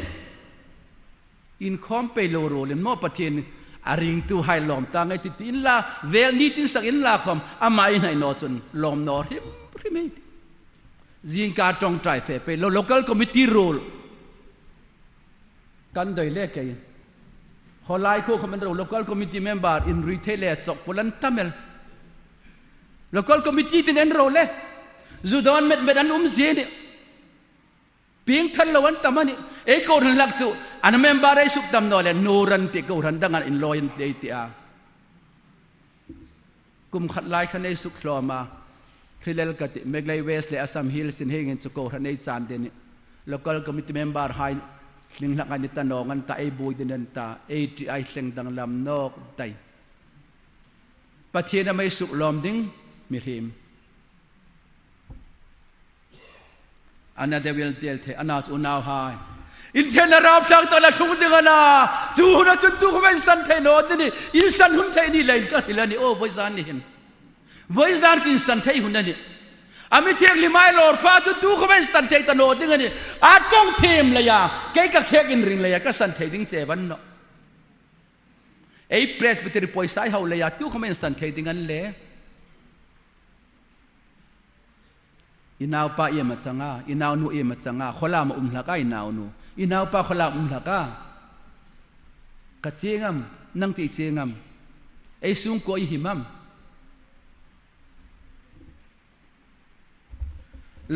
อินคอมไปโลโรเลนโมปะเทียนอาริงตูไฮลอมตางไอติตินลาเวลนี้ตินสักอินลาคอมอามาอินไฮนอจนลอมนอริมริเมตจิงกาตองไตรเฟไปโล local committee role กันโดยเล็กเองฮอลไลโคคอมเมนต์ local committee member in retail จอกพลันตัมเมล local committee ที่เน้นโรเล่จูดอนเม็ดอันเสียนี่เพียงทันละวันตามันนี่เอกอรันลักจูอันเมมบาร์ไอสุกตำนอเลยนูรันติกอรันดังอันอินลอยน์เดียติอากุมขัดไล่ขันไอสุกลอมาคริเลลกติเมกไลเวสเลอสัมฮิลสินเฮงินสุกอรันไอจานเดนี่แล้วก็คอมมิตี้เมมบาร์ไฮลิงหลักอันนี้ตานองอันตาไอบุยเดนันตาไอทีไอเซงดังลำนอกไตปะเทียนไม่สุกลอมดิ้งมิริมอันนั้นเดวิลเตลเทอันนั้นอุณาหายอินเชนราบสังตะละชุดเดงนะจูนะจุดตุกมันสันเทโนดนี่อินสันหุ่นเทนี่เลยก็ฮิลานี่โอ้ไวซานนี่เห็นไวซานกินสันเทหุ่นนี่อามิเทียงลิมาลอร์ฟ้าจุดตุกมันสันเทตโนดนี่อาจต้องทีมเลยอะเกี่ยกับเช็คอินริงเลยก็สันเทดิ้งเจวันเนาะไอ้เพรสบิทรีพอยไซเฮาเลยอะตุกมันสันเทดิ้งกันเลยอินาวป้าเอี่ยมจังอ่ะอินาวนูเอี่ยมจังอ่ะขลามอุ้มหลักอินาวนูอินาวป้าขลามอุ้มหลักกัดเชียงนั่งตีเชียงไอ้ซุงก็หิมัม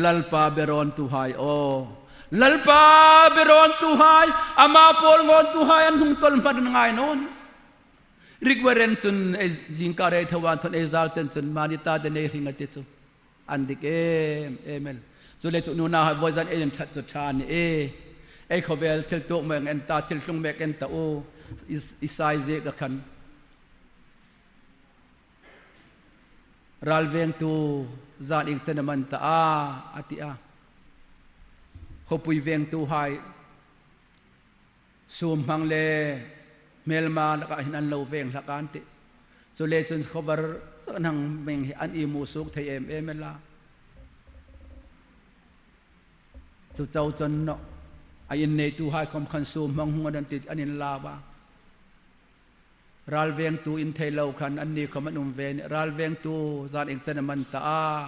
ลัลป้าเบรอนตุไฮโอลัลป้าเบรอนตุไฮอามาพอลงอนตุไฮอันหุ่งตอลพันง่ายโน่นริกเวเรนซุนไอ้จิงการ์เรทวันทุนไอ้ซาลเซนซุนมานิตาเดเนริงกัดติดซุอันดิกเอเมลสุเลจุนูนาบอยซันเอ็นทัดสุดชานี่ไอขบเวลทิลตุกเมงเอ็นตาทิลตุงเมงเอ็นตาโออิสไซเซกขันรัลเวงตูจานอิงเซนมันตาอาติอาขบุยเวงตูไฮซูมฮังเลเมลมาแล้วก็หินันโลเวงสักการติสุเลจุนขบร์นั่งเมงอันอิมูสุกเทเอเมล่าจุดเจ้าจนเนาะไอ้เนตูไฮคอมคันซูมมังหัวดันติดอันนี้ลาบะรัลเวงตูอินเทลคันอันนี้เขามันเวนรัลเวงตูจานเองเซนมันตา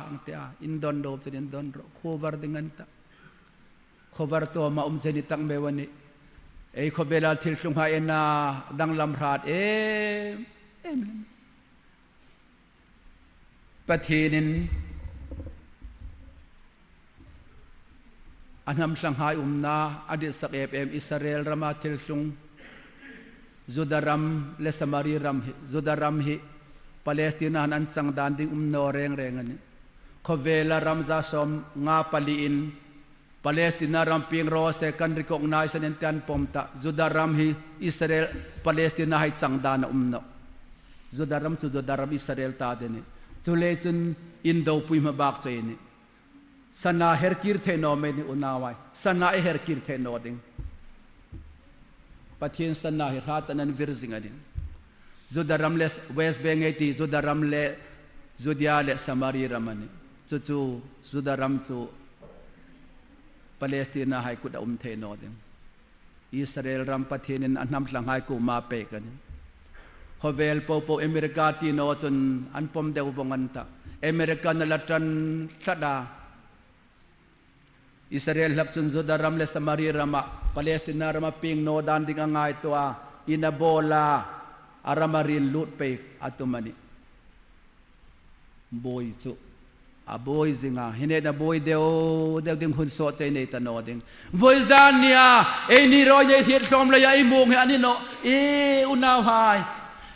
อันเตาอินดอนโดบเซนดอนโรโคเวอร์ดิงันตาโคเวอร์ตัวมาเซนิตังเมวันนี้ไอ้ขบเวลาทิลสุงไฮนาดังลำราดเอมปะเทนินอันนำสังหายนาอดีตสักอิสราเอลรามาทิลซุงจุดารัมเลสมารีรัมฮิจุดารัมฮิปาเลสไตน์นันสังดานดิ้งโนเรงอันนี้ขบเวลารัมซาสมงาปาลีอินปาเลสไตน์รัมพิงโรเซกันริกอกนายสันติอันปมตะจุดารัมฮิอิสราเอลปาเลสไตน์ให้สังดานโนจุดารัมอิสราเอลตาเดนี่จุเลจุนอินโดปุยมาบักใจนี่สนาเฮร์กิร์เทโนเมนี่อุณาวายสนาเฮร์กิร์เทโนดิงปะเทียนสนาเฮร์ฮัตนันวิรซิงอันนี้จุดารัมเลสเวสเบงเอตีจุดารัมเลจุดยาเลสมารีรามันจุดารัมจูปาเลสไตน์ให้กุดเทโนดิงอิสราเอลรัมปะเทียนอันนำหลังให้กูมาเปกันขบเวลโปอเมริกาตีโนจนอันปมเดววงันตะอเมริกันนลัตันสัดาอิสราเอลหลับจนจุดารัมเลสมารีรามะปาเลสไตน์รามาปิงโนดันดิงง่ายตัวอินาโบลาอารามารินลุดไปอัตุมันนี่บอยจุอาบอยจิงาเห็นเดาบอยเดียวดึงหุ่นโซใจในตะโนดิงบอยจานเนี่ยไอ้นี่รอยใหญ่เทียนชมเลยไอ้มงเห็นอันนี้เนาะอุณาหาย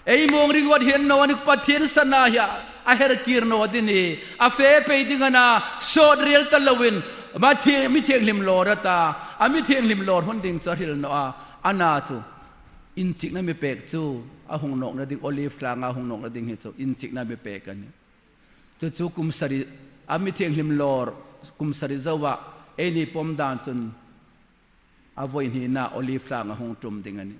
ไอ้มงริงวัดเห็นโนนิกปะเทียนสนาเฮียอาเฮรกิร์โนดินีอาเฟไปดิงานาโซดเรียลตะลวินมาเทียมิเทียงลิมโลระตาอามิเทียงลิมโลหุ่นดิ่งสริลโนอานาจูอินจิกนั่นไม่เปกจูอาหงนกนั่นดิ่งโอลิฟลางอาหงนกนั่นดิ่งเฮจูอินจิกนั่นไม่เปกันจูกุมสริอามิเทียงลิมโลกุมสริจาวะเอนี่ปมดานจุนอาวัยนีน่าโอลิฟลางอาหงจุมดิ่งอันนี้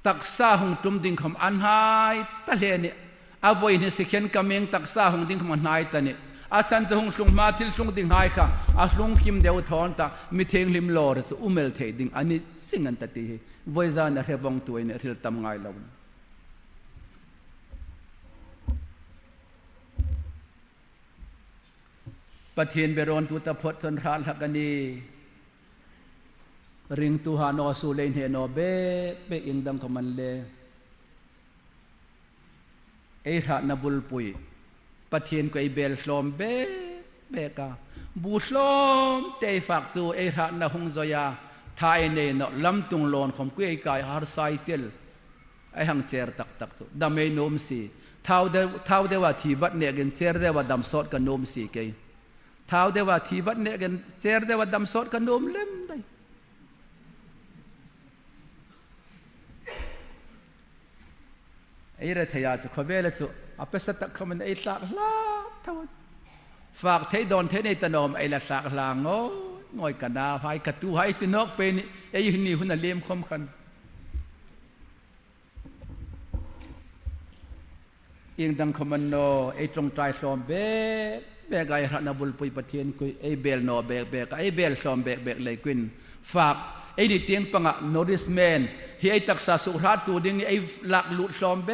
ตักษาหงตุมดิ่งคำอันหายตะเลนี่อาวัยนี่สิเขียนกำเองตักษาหงดิ่งคำอันหายตะนี่ อาสันจะหงสุงมาทิลสุงดิ่งหายค่ะอาสุงคิมเดียวทอนตามีเทงลิมลอร์สอุเมลเทดิ่งอันนี้สิ่งอันตัดที่ไว้จานเรวงตัวเนี่ยทิลตำไงเราปะเทียนเบรอนตุตะพดจนร้านหักกันนีริงตุฮานอสูเลนเฮนอเบอิงดังขมันเลไอระนบุลปุยปะเทียนก็ไอเบลสลอมเบกาบูสลอมเตยฝากจูไอระนหงซอยาทายเนนลำตุงลอนของกุยกายฮาร์ไซเตลไอหังเซร์ตักจูดำเมนมสีท้าวเดว่าทีวัดเนกันเซร์เดว่าดำสดกันนมสีเกยท้าวเดว่าทีวัดเนกันเซร์เดว่าดำสดกันนมเล่มได้ไอ้เรื่องที่อยากจะขอเวลาจะเอาไปสักคำมันไอ้สักลาทั้งฝากเทดอนเทในตนอมไอ้ละสักลางง่อยกันดาหายกระตู้หายตีนกเป็นไอ้หุ่นนี่หุ่นเลี้ยมคมขันอิงดังคำมันโนไอ้ตรงใจสอมเบกไอ้รันบุลปุยปะเทียนกุยไอ้เบลโนเบกไอ้เบลสอมเบกเลยกุนฝากไอ้ดิเตียงปังอะโนริสแมนเฮียไอ้ตักษาสุราตูดิ้งไอ้หลักลุดสอมเบ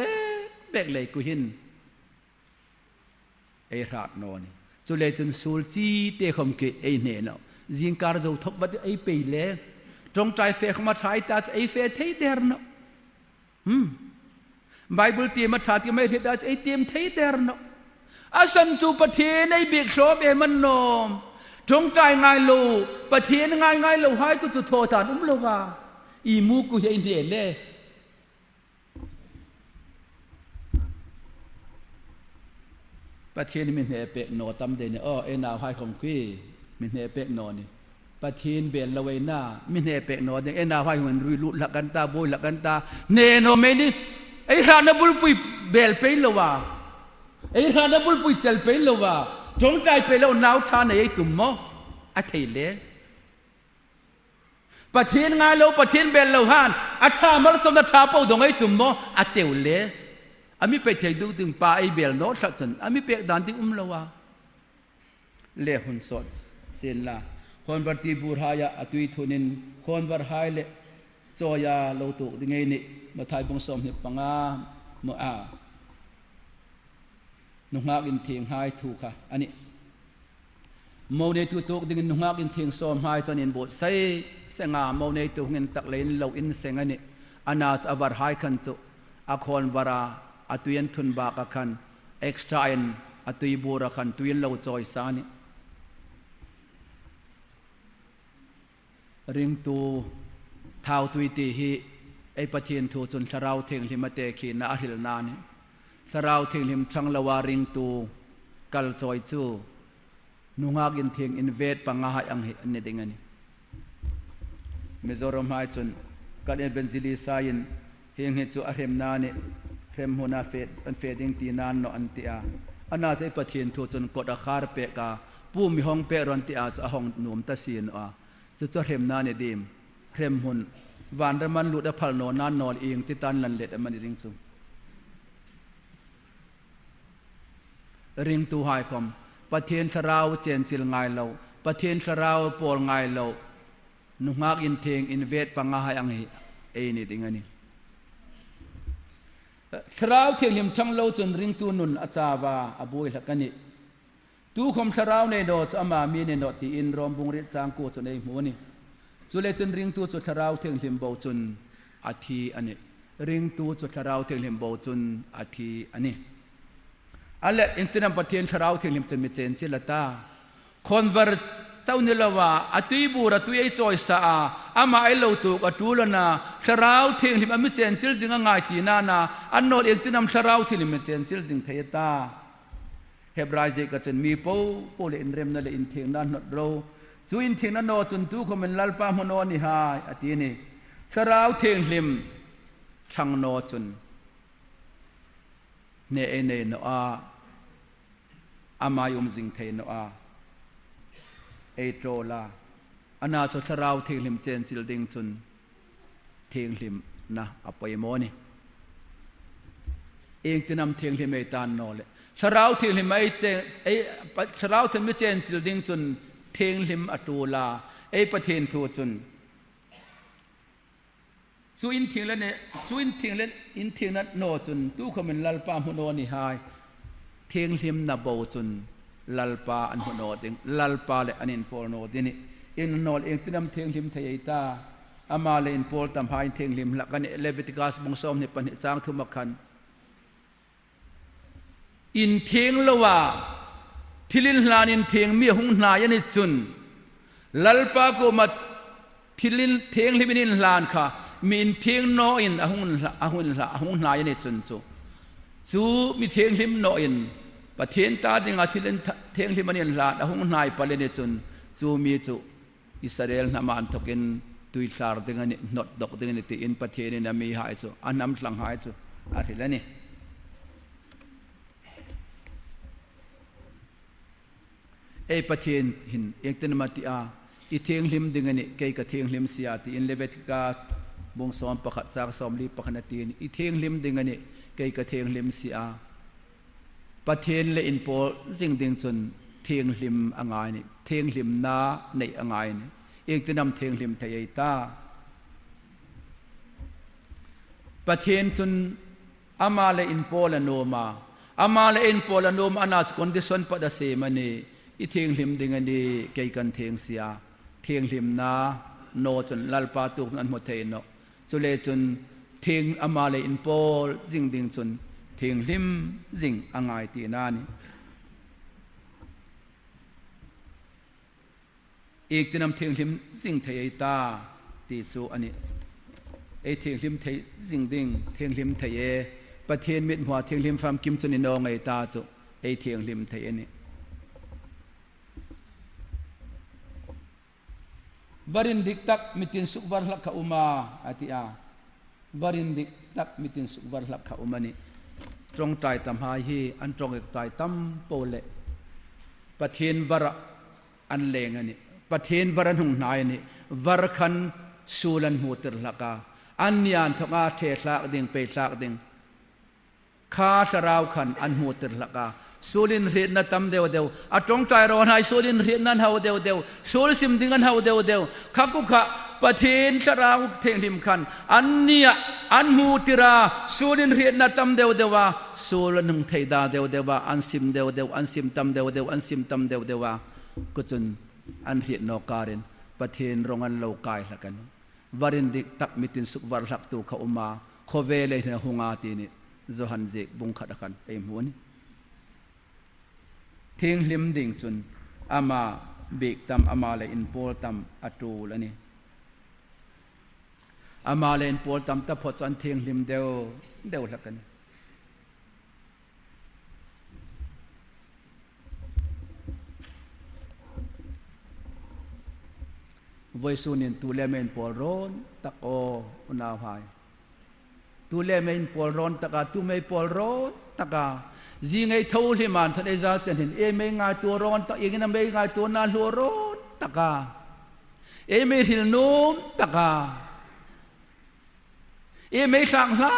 กเลยกุหินไอ้รักโนนี่จุเลจนสูลจีเตะคมเกไอ้เนนจิงการจะทบบัดไอ้เปย์เล่ตรงใจเฟกมาถ่ายตาไอ้เฟเทเดอร์เนาะไบเบิลเตรียมมาถ่ายที่ไม่เทตาไอ้เตรียมเทเดอร์เนาะอาสันจูปะเทในเบียกโฉบเอมันโนมตรงใจง่ายลูปะเทนง่ายลูให้กูจะโทษฐานโลกาอีมูกูจะอินเดียเล่ปะเทนมินเฮเปกโนตำเดนเอ็นาวให้ของกี้มินเฮเปกโนนี่ปะเทนเบลละเวน่ามินเฮเปกโนเอ็นาวให้หุ่นรุยลุลักกันตาบุยลักกันตาเนโนเมนี่ไอ้รานาบุลปุยเบลเปย์ละวะไอ้รานาบุลปุยเซลเปย์ละวะจงใจเปย์แล้วนาวชาในไอ้ตุ่มมออะเทเลปะเทนง่ายแล้วปะเทนเบลละหันอะชามัลสมดาชาเป้าดงไอ้ตุ่มมออะเตวเลอามิไปเที่ยวดูถึงป่าไอเบลโนสักสันอามิไปดันที่ละวะเล่หุ่นสดเสียนละคนปฏิบูรหายะอตุยทุนินคนวัดหายเละโจยาโลตุดิไงนี่มาไทยบงสมหิปังอาเมื่อนุ่งหักอินเทียงหายถูกค่ะอันนี้โมเนตุตุกดิงนุ่งหักอินเทียงสมหายจนอินบดใส่เสงาโมเนตุเงินตักเลนเราอินเสงอันนี้อนาจอวัดหายขันจุอาคนวราอตุยันทุนบากขันเอ็กซ์ตร้าอินอตุยบูรขันตุยันเราจอยสานิริงตูท้าวตุยตีฮีไอปะเทียนทูจนสราวเทงลิมาเตขีนาอริลนานิสราวเทงลิมชังละวาริงตูกัลจอยจูนุงากินเทียงอินเวดปังหายอังเหนดิงันมิโซรมหายจนกันเอ็นเบนซิลีซายินเฮียงเหตุจูอาเรมนานิเรมโฮนาเฟดอันเฟดิงตีนานโนอันติอาอันน่าจะปะเทียนทูจนกดอาคาร์เปกาปูมีห้องเปรอนติอาจะห้องหนุ่มตะซีนจะเรมนานิดิมเรมหุนวันเรมันลุดพัลโนนานนอนเองที่ตันลันเล็ดมันริงซุริงตูหายคอมปะเทียนสราวเจนจิลไงเราปะเทียนสราวปอลไงเรานุงากอินเทงอินเวดปังหายอังเอนี่ติงันนี่สราวเทียงหิมทั้งเราจนริงตูนุนอาจาวาอบุยหลักกันนี่ตูคมสราวในโดดอามามีในโดดที่อินรอมบุงริจางกูจนในหัวนี่จุเลจนริงตูจุดสราวเทียงหิมเบาจนอาทีอันนี้ริงตูจุดสราวเทียงหิมเบาจนอาทีอันนี้อะไรอินทนัมปะเทียนสราวเทียงหิมจะมีเจนจิลตาคนวรเจ้าเนลว่าอตุยบูระตุยไอจอยสาอามาไอเหลาตุกอตุลนาสราวเทียงหิมอมิเจนจิลจิงง่ายตีนานาอันโนอินทนัมสราวเทียงหิมเจนจิลจิงเทยตาเฮบรายเจก็จะมีปูเลนเรมนั่นเลยอินเทียงนั้นนดโรจูอินเทียงนั้นโนจนตูเขาเป็นลัลปามโนนิฮายอตีนี่สราวเทียงหิมช่างโนจนเนเอเนโนอามายุมจิงเทโนเอโตลาอนาสุสราวเทียงหิมเจนสิลดิงจนเทียงหิมนะอภัยโมนี่เองจะนำเทียงหิมเอตานโนเลย ชราวทิ้งลิมไอ้เจไอ้ชราวทิ้งไม่เจนสิลดิ้งจุนเทงลิมอตูลาไอ้ประเทศทูจุนสู้อินทิ้งแล้วเนี่ยสู้อินทิ้งแล้วอินทิ้งนั้นโนจุนตู้เขาเป็นลัลปามุโนนี่หายเทงลิมนับโบจุนลัลปาอันหุโนติงลัลปาเลอันอินโพโนดินี่อินโนเองที่นำเทงลิมเทียตาอามาเลอินโพลตามหายเทงลิมหลักกันเลวิติกัสบงสอมนี่ปัญหาจางทุมักขันอินเทงละว่าทิลินลานินเทงมีหุ่นนายนิจุนลัลปาโกมาทิลินเทงลิมินินลานค่ะมีอินเทงโนอินอาหุ่นนายนิจุนจูมีเทงลิมโนอินประเทศตาดิงอาทิลินเทงลิมินินลานอาหุ่นนายปาเลนิจุนจูมีจูอิสราเอลนามันทกินตุยสารดิงอันนดดอกดิงอันที่อินประเทศนี้นามีหายจูอันน้ำสังหายจูอะไรแล้วนี่ไอ้ประเทศหินเอกตันมาติอาอีเทียงลิมดึงอันนี้เกี่ยกับเทียงลิมเสียที่อินเลเวติกัสบงสอมประคัตจากสอมลีประคันตีนอีเทียงลิมดึงอันนี้เกี่ยกับเทียงลิมเสียประเทศเลอินโปสิ่งดึงจนเทียงลิมอ่างไงนี่เทียงลิมนาในอ่างไงนี่เอกตันนำเทียงลิมทะยตาประเทศจนอามาเลอินโปละโนมาอามาเลอินโปละโนมาอนาสคอนดิชันปัดเสมันนี่อีเทียงลิมดึงอันนี้เกี่ยกันเทียงเสียเทียงลิมนาโนจนลัลปาตุกนันหมดเทนโนจุเลจนเทียงอามาเลอินโปจิงดึงจนเทียงลิมจิงอ่างไงตีนานี่อีกที่นำเทียงลิมจิงเทียตาตีสูอันนี้ไอเทียงลิมเทียจิงดึงเทียงลิมเทียประเทศมิตรหัวเทียงลิมฟาร์มกิมจนอินโนไงตาจุไอเทียงลิมเทียนี่บรินดิกตักมิตินสุกวาร์ลักขอุมาอาทิอาบรินดิกตักมิตินสุกวาร์ลักขอุมานี่ตรงใจตามหายฮีอันตรงใจตั้มโปเลประเทศวาระอันเลงอันนี้ประเทศวาระหุ่นนายนี่วาระคันสูลันหูติรลักาอันยานทว่าเทสากดิ่งเปสากดิ่งข้าสราวขันอันหูติรลักาสูลินเรียนนัตตำเดียวเดียวอัตรงใจเราหายสูลินเรียนนั้นเฮาเดียวเดียวสูลซิมดิ่งอันเฮาเดียวเดียวข้ากุขะประเทศสราวเทงลิมขันอันเนียอันหูติราสูลินเรียนนัตตำเดียวเดียวว่าสูลนึงเทดาเดียวเดียวว่าอันซิมเดียวเดียวอันซิมตำเดียวเดียวอันซิมตำเดียวเดียวว่าก็จนอันเรียนนอการินประเทศรงอันโลกายละกันวารินดิกตักมิตินสุกวาร์ลักตูเขาอุมาโคเวเลนหงอาตีนี่จหันเจบุงขัดกันเอ็มหัวนี่เทียงลิมดิ่งจุนอามาเบกตำอามาเลอินโพลตำอัตูแล้วนี่อามาเลอินโพลตำตะพอจันเทียงลิมเดียวละกันวัยสุนินตูเลเมนปอลร้อนตักโออุณาหายตูเลเมนปอลร้อนตักาตูไม่ปอลร้อนตักาจีไงทูลิมันท่านเอซาเจนเห็นไม่งาตัวร้อนตักเองนั่นไม่งาตัวน่าหัวร้อนตักาไม่หิลนุ่มตักาไม่สังหา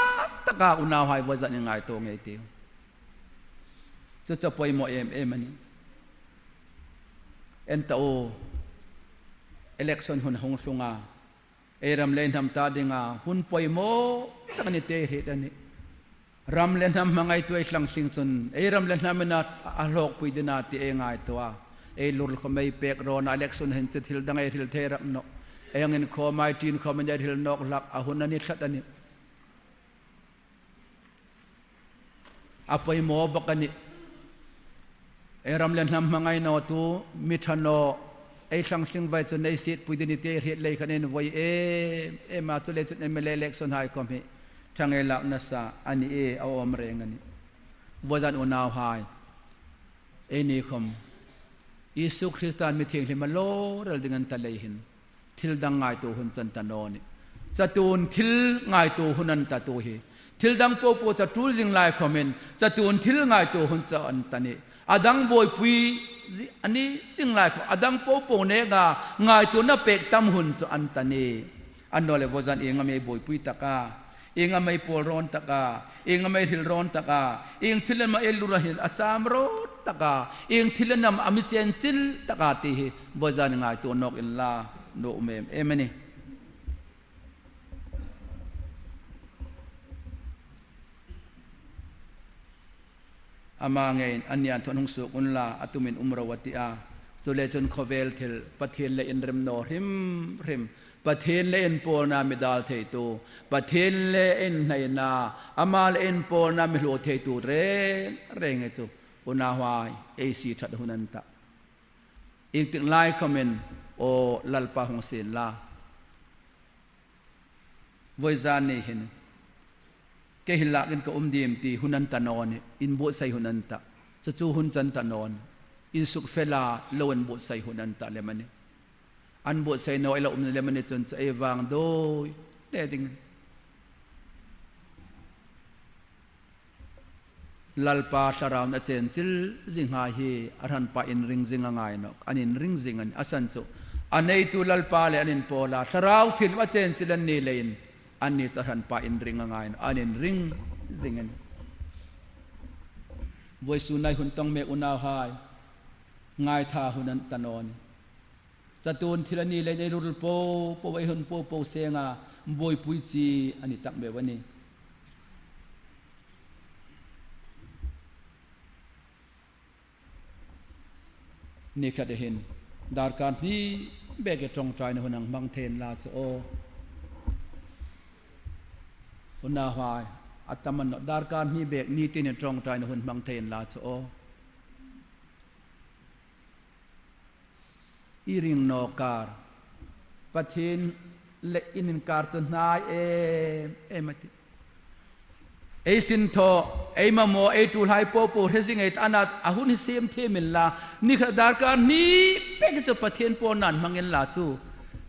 ตักาอุณาหายว่าจะยังไงตัวไงเตียวจะไปหมอมันเอ็นโตelection hun hong sunga ram len tham ta dinga hun poimo takani te he tani ram len ham mangai tu islang sing sun ram len ham na alok pui dina ti ngai towa lur khomei pek ro na election hen che thil dangai thil the ram no angin kho mai tin kho man thil nok lak a hun ani that ani apai mo bakani ram len ham mangai no tu mithanoไอ้สังสิงไว้จนในสิทธิ์ปุยดินิเตเรียเลยคะแนนไว้มาตุเลจุดเมเลเล็กส่วนหายก็มีทางไอ้หลักนัสอันนี้เอาอมเรงอันนี้ว่าจันอุณาหายนี่คำยิสุคริสต์มีเทียงที่มาโลเราดึงกันตะเลยหินทิลดังไงตัวหุ่นจันตะนอนี่จะตูนทิลไงตัวหุ่นนันตะตัวเฮทิลดังโปโปจะตูจิงไลคอมเมนจะตูนทิลไงตัวหุ่นจันตะนี่อดังบอยปุยอันนี้สิ่งไรของอดังโปโปเนกาง่ายตัวน่ะเป็กตั้มหุ่นจะอันตันเนอันนั้นเลยว่าจันเองมีบ่อยปุยตะกา ing amai pol ron taka ing amai hil ron taka ing thilen ma elura hil acham ro taka ing thilen nam amichen chil taka ti hi bozan ngai tu nok in la no mem emeni ama ngain anyan thon hung su kun la atumin umrawati a Sulechon Kovel till Pathien le in rem no rim Pathien le in pol na medal thei tu Pathien le in nei na amal in pol na mi lo thei tu re nge chu una hwai ac that hunan ta ing ting lai comment o lalpa hong sin la voi zan nei hin ke hila kin ko dim ti hunan ta non in bo sai hunan ta chu hun chan ta non in suk fela loan bo sai hunan ta le mani an bo sai no ila le mani chon ai wang do te ding lalpa sharam na chen chil jing ha hi aran pa in ring jing angai no anin ring jing an asan chu anei tu lalpa le anin pola sharau thil ma chen chilan ni lein ani charan pa in ring angai no anin ring jing an voi su nai hun tong me una hai ngai tha hunan tanon chatun thilani le nei rul po wai hun po senga boi pui chi ani tak me wani ni kha de hin dar kan ni bege tong trai na hunang mang then la cho una hwai ataman dar kan ni bek ni tin tong trai na hun mang then la cho iring no kar Pathien le inin kar chon nai emati ei sin tho ei mamo ei tu hai po hesing ei anas ahun sim themin la ni khadar kar ni pek cho Pathien po nan mangin la chu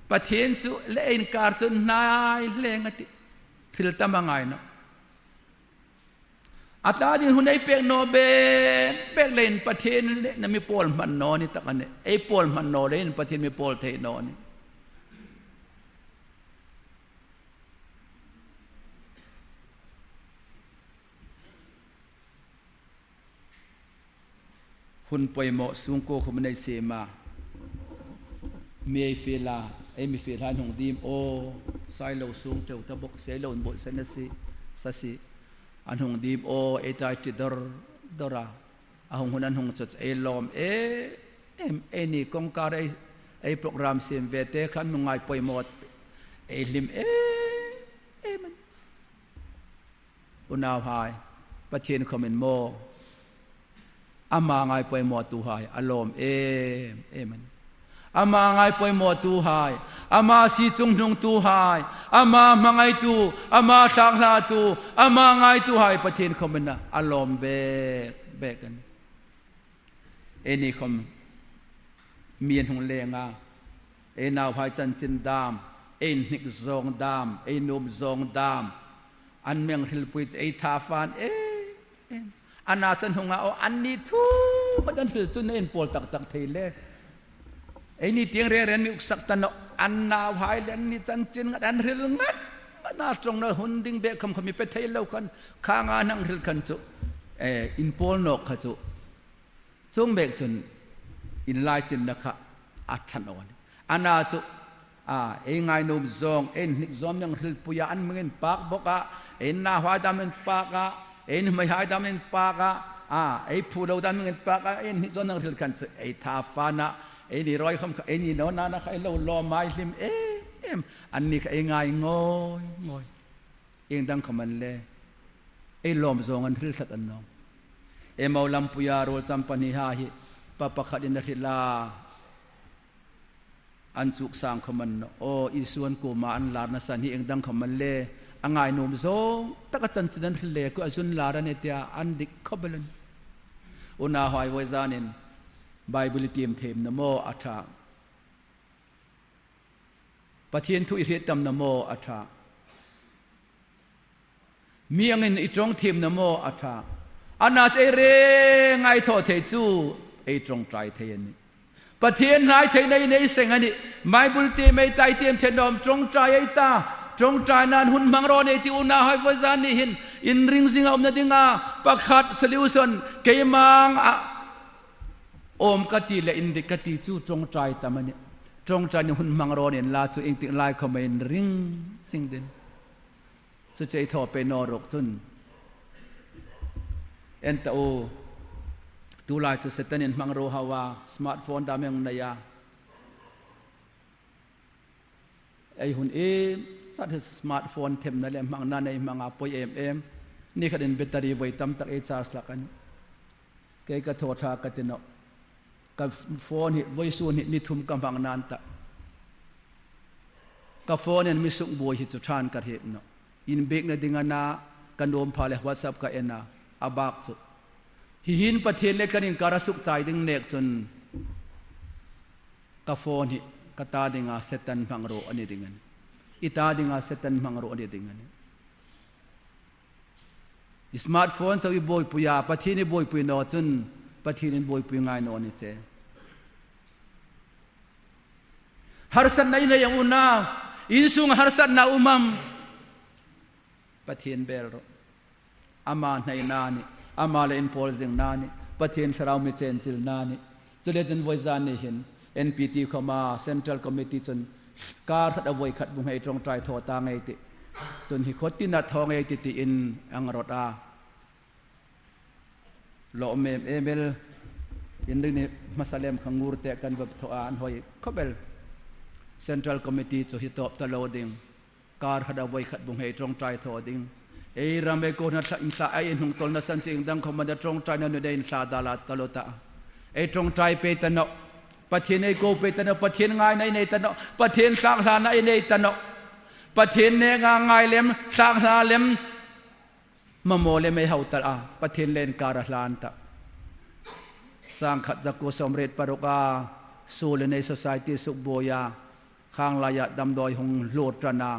Pathien chu le in kar chon nai lengati thil tamangai no ata din hunai pek no be pek len Pathien na mi pol man no ni takane ei pol man no len Pathien mi pol the no ni hun poi mo sung ko khum nei se ma me fela ei mi fel han hong dim o sai lo sung teu ta bok se lo bo se na si sa si an hong dim o e tai ti dora a hong hunan hong chot e lom e ni kong kar e program sim vete khan ngai poi mo e lim man unaw hai Pathien comment mo ama ngai poi mo tu hai alom man ama ngai poi mo tu hai ama si chung nung tu hai ama mangai tu ama sang la tu ama ngai tu hai Pathien comment na alom be kan eni khom mien hong lenga e naw hai chan chin dam e nik zong dam e num zong dam an meng hil pui e tha fan anasan hunga o anni thu madan hil chun en pol tak theile ei ni tiang re ren mi uksak tan anna hai len ni chan chin ngan hil ngat na trong na hun ding be kham khami pe theilo kan khanga nang hil kan chu in pol nok kha chu chung bek chun in lai chin na kha athan on ana chu ei ngai nom zong en nik zom yang hil puya an mengen pak boka en na hwa damen paka en mai hai damen paka ei phu lo damen paka en nik zon nang hil kan chu ei tha fana ei ni roi kham ei ni no na na khai lo lo mai lim em an ni ei ngai ngoi eng dang khaman le ei lom zong an hil that an no e maulam puya rol champani ha hi papa khatin na hila an suk sang khaman o isuan ko ma an lar na san hi eng dang khaman le angai nom zong taka chan chidan le ko azun lara ne tia an dik khobelan una hoi wai zanin bible tim them namo atha Pathien thu i tam namo atha miangin itong them namo atha anas e re ngai tho the chu e trong trai thein Pathien nai thei nei seng ani bible te mai tai tem thenom trong trai ai ta จงใจนั้นหุ่นมังรอในที่อุณาให้ไว้ซานี่หินอินริงสิงเอานาดิงาปักขัดสลิวสนเกยมังโอมกติและอินดิกติจูจงใจตามันเนี่ยจงใจนี่หุ่นมังรอเนี่ยลาจูอิงติลายเขาไม่ริงสิงเด่นสุดใจทอไปนรกจนเอ็นตโอตูลายจูเซตันินมังรอฮาวาสมาร์ทโฟนดามยังนายาไอหุ่นสัตว์สมาร์ทโฟนเทมนั่นแหละมังนั่นในมังอาปอยนี่ขันแบตเตอรี่ไว้ตั้มตักชาร์จละกันเกยกระโถชากระตินกับโฟนไว้ส่วนนี่ทุ่มกำบังนานตะกับโฟนเนี่ยมีสุกบวยหิจุชานกระเหตุเนาะอินเบกในดิ่งนากันโดมพาเลวัสับกับเอ็นาอาบักสุหินประเทศเล็กกันอินการสุกใจดิ่งเนกจนกับโฟนหิกตาดิ่งอาเซตันมังโรอันนี้ดิ่งันอิตาดิ่งอาเซตันมังโรอันนี้ดิ่งันสมาร์ทโฟนสวิบอยปุยาปะทีนี่บอยปุยนอจนปะทีนี่บอยปุยง่ายนอนี่เจฮาร์สันในยังอุนาอินซุงฮาร์สันนาอุมัมปะทีนเบลโรอามาในนานี่อามาเลนโพลซิงนานี่ปะทีนสราวมิเชนซิลนานี่จะเรียนไว้จานนี่เห็นNPT เข้ามา Central Committee จนการขัดเอาไว้ขัดบุ้งให้ตรงใจโทตางไงติจนหิคตินัดทองไงติติอินอังรถอาโลเมเอเมลอินเรื่องนี้มาสเลมขังงูเตะกันแบบทออันหอยเขาเบล Central Committee จะหิตอบตลอดดิ่งการขัดเอาไว้ขัดบุ้งให้ตรงใจโทดิ่งรำเบโกนัดอินสาไออินหงตลนัสันสิงดังเขามาจะตรงใจนั้นได้อินสาดาลาตลอดตาตรงใจเปตนปะเทียนไอโกเปตนปะเทียนง่ายในตนปะเทียนสังหาในตนปะเทียนเนงง่ายเล็มสังหาเล็มมโมเลไม่เฮาตาปะเทียนเลนการลานตะสังขัดจักรสมเร็จปรกาสูเลใน society สุขโบยาข้างลายดำดอยหงโลดรนา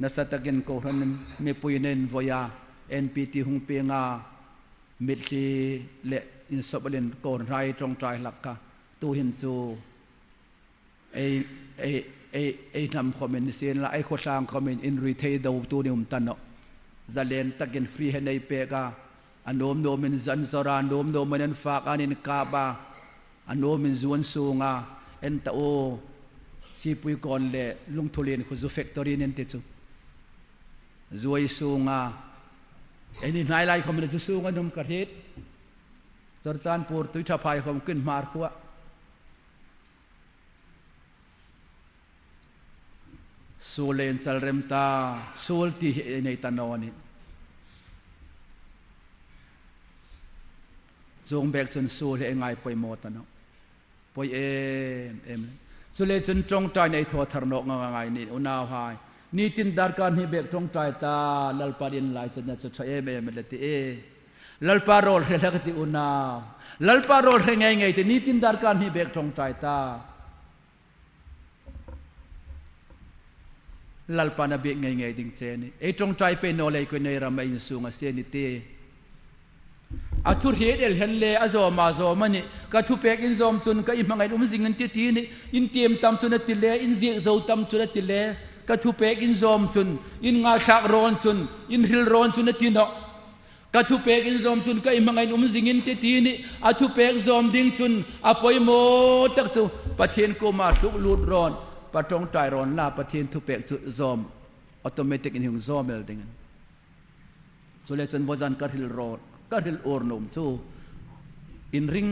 นัสตะกินโกรันมีปุยเนนวอยา NPT หงเปียงามิดลีเลอินสบเลนโกรไรตรงใจหลักกะตูหินจูนำคอมเมนต์เสียนละโคชางคอมเมนต์อินรีเทย์ดูตูนิมตันเนาะจะเล่นตะกินฟรีให้ในเปกาอันโนมโนมินจันสรานโนมโนมินฝากอันนินกาบาอันโนมินจวนสูงเอ็นตาโอซีปุยก่อนเลยลุงทุเรียนคุจูเฟกตอรีนินติจูจวยสูงอันนี้นายไล่คอมเมนต์จูสูงนุ่มกระเทศจอร์จานปูร์ตุยทัพไพคอมขึ้นมาร์คัวสูเลนซัลเรมตาสูลที่ในตานอนี่จงเบกจนสูเลงไงไปหมดตานอไปสูเลจนจงใจในทัวทารนกงไงนี่อุณาหายนี่ตินดาร์การที่เบกจงใจตาลัลปาดินไลจนจะใช้เมลติลัลปาโรลเรื่องที่อุณาลัลปาโรลเรื่องไงที่นี่ตินดาร์การที่เบกจงใจตาลัลปานาเบกไงดิ่งเจนี่ตรงใจเป็นโนเลยก็ในรำไม่ยินสูงเสียนิตีอาทุเรศเห็นเลยอาโซมาโซมันนี่ก็ทุเปกอินโซมจุนก็อิมมังไงสิ่งนั้นที่ทีนี่อินเตียมตามจุนติเลอินเสียโซตามจุนติเลก็ทุเปกอินโซมจุนอินงาชักร้อนจุนอินฮิลร้อนจุนตินอก็ทุเปกอินโซมจุนก็อิมมังไงสิ่งนั้นที่ทีนี่อาทุเปกโซมดิ่งจุนอาปอยโมตักจูปะเทียนกูมาลุกลูดร้อนปะตรงใจร้อนลาปะเทียนทุเปกจุซอมออโตเมติกอินหิงซอมเอลดิ่งสุเลจันวจันก็ฮิลร้อนก็ฮิลโอร์นุ่มจูอินริง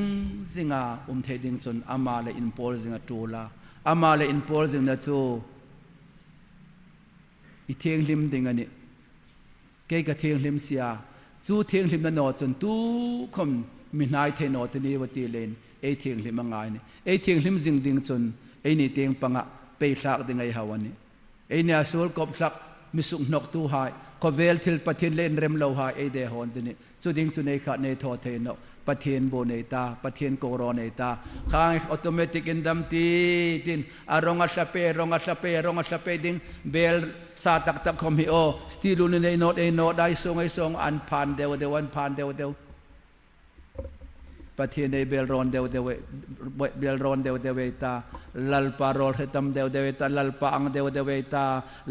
ซิงาเทดิงจนอามาเลอินโพลซิงาตูลาอามาเลอินโพลซิงาจูอีเทียงลิมดิ่งอันนี้เกยกับเทียงลิมเสียจูเทียงลิมนั่นอจนตู้คมมินายเทนอตนี้วัติเลนเทียงลิมมังไงนี่เทียงลิมซิงดิ่งจนนี่เตียงปังะไปสักดิ่งไงฮาวันนี้เนี่ยส่วนกบสักมิสุกนกตู้หายก็เวลทิลปะเทียนเล่นเร็มเราหายเดฮอนตัวนี้จุดดิ่งจุดในขัดในทอเทนปะเทียนโบเนตาปะเทียนโกรเนตาข้างออโตเมติกอินดัมตีดินอารองอัสเปรองอัสเปรองอัสเปดิ่งเบลซาตักตักคอมฮิโอสติลูนในโนดได้ส่งอันผ่านเดียววันผ่านเดียว ประเทศในเบลรอนเดวเดวตาลัลปารอลเฮตัมเดวตาลัลปาอังเดวตา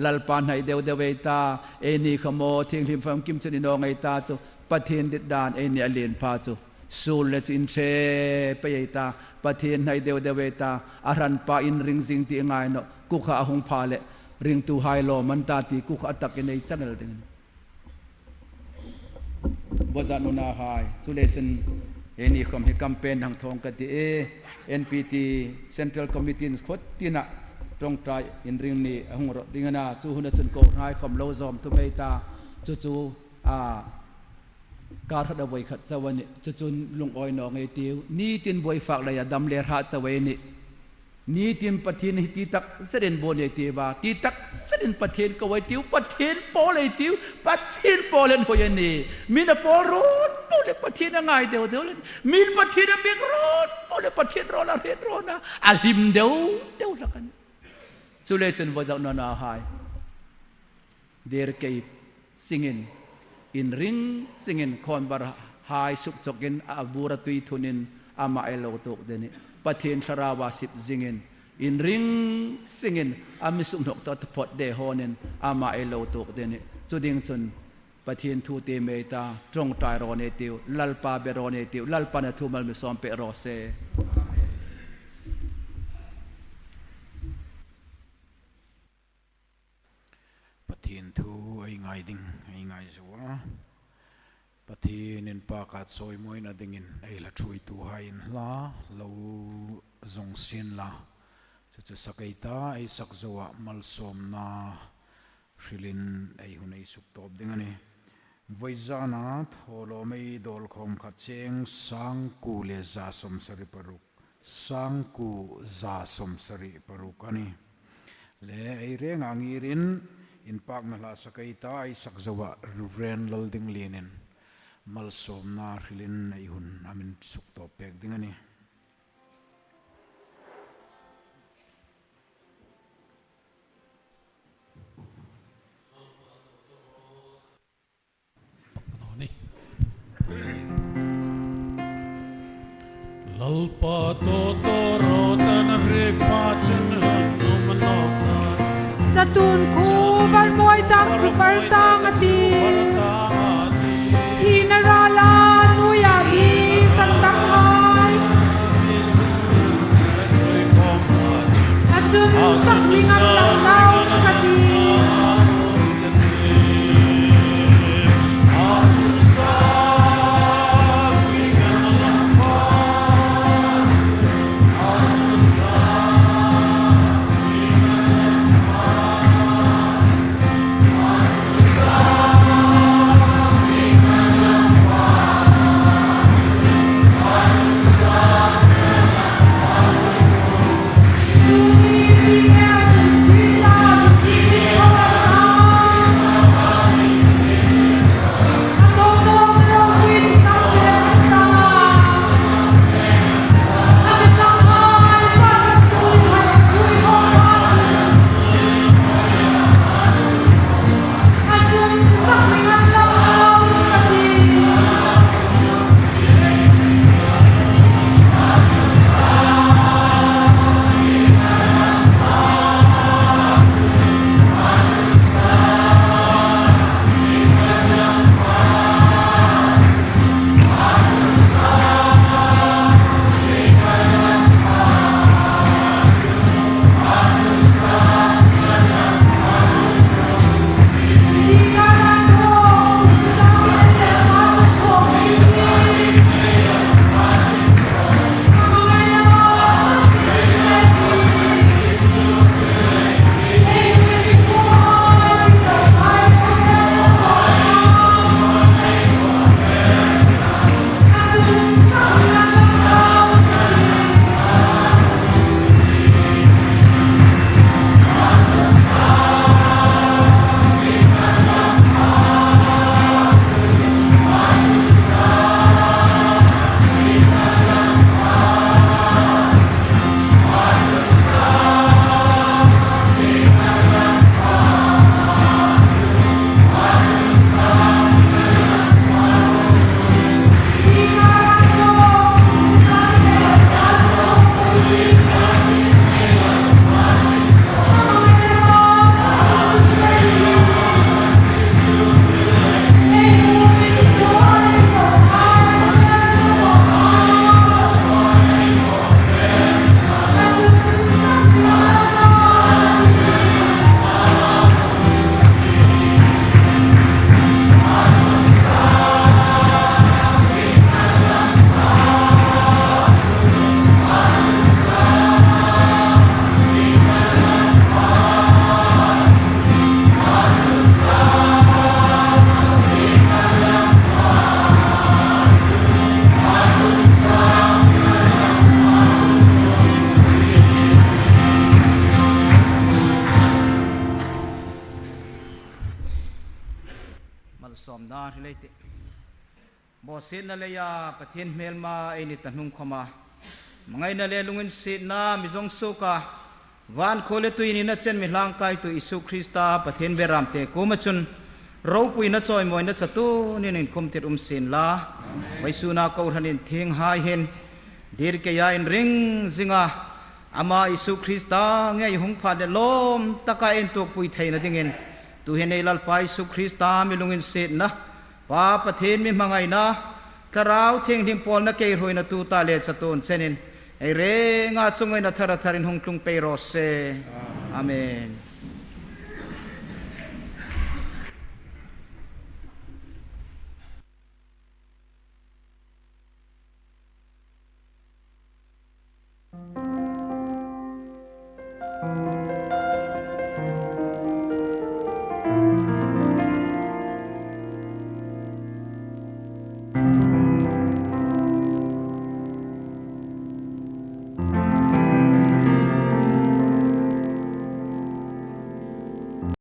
ลัลปานไฮเดวตาเอนีขโมทิ้งทิมฟังกิมชนินองไอตาจูประเทศดิดดานเอนีอเลียนพาจูสูเลจินเชไปไอตาประเทศไฮเดวตาอารันปาอินริงซิงตีง่ายเนาะกุขะหงพาเลริงตูไฮโลมันตาตีกุขะตักในจังเลยดึงบจานุนาไฮสุเลจินเอ็นี่คำให้แคมเปญทางทองกันที่NPT Central Committee ขดที่น่ะตรงใจอินริงนี้หงรดิ่งน่ะจู่หุ่นจุนโกง่ายคำเล่าซอมทุเมตาจู่การขัดเอาไว้ขัดจะวันนี้จู่ลุงอ้อยน้องไอติวนี่ตินบวยฝากเลยดำเลราจะไว้นี่ตินประเทศที่ตักเสด็จบนไอติวที่ตักเสด็จประเทศก็ไว้ติวประเทศโปเลยติวประเทศโปเลนหัวนี่มีน่ะโปรูดโปเลยประเทศง่ายเดียวเลยมีประเทศเบียกรูดโปเลยประเทศรอละเฮ็ดรอนะอาลิมเดียวละกันสุเลจันว่าจะนอนอาหายเดร์เก็บสิงินin ring singin kon bar hai suk chokin abura tui thunin ama elo tok deni pathian sarawa sip zingin in ring singin ami suk nok to pot de honin ama elo tok deni chuding chun pathian thu te meta trong tai ro ne tiu lalpa be ro ne tiu lalpa na thu mal mi som pe ro se Pathien thu ai ngai ding ai ngai zuwa Pathien in pakat soi moi na dingin ai la thui tu hain la lo zong sin la chu sakaita ai sakzawa malsawmna hrilin ai hunei suk top dingani voizana tholo mei dol khom kha cheng sang ku le za som sari paruk sang ku za som sari paruk ani le ai reng angirin in pak na la sakaita ai sakzawa ren lol ding linin malsawmna hrilin ai hun amin suk top pek dingani lalpa to rotan rek pachin hanum nokna Zatun ku bar moi tak super tang ati Hinarala nuya bi santang hai Atun saklingan lang daw nakati malsawmna rilate bo sin na leya pathian melma ini tanung khoma mangai na le lungin sit na mizong suka van khole tu ini na chen mi hlang kai tu isu krista pathian beram te kuma chun ro pui na choi moi na satu nin kum tir sin la wai su na ko hanin thing hai hen dir ke ya in ring zinga ama isu krista ngai hung pha de lom taka en tu pui thei na dingin tu hen ei lal pai isu krista mi lungin sit na pa pathian mi mangai na tarau thing dim pol na ke roi na tu ta le satun senin ei re nga chungoi na thara tharin hung tlung pe ro se amen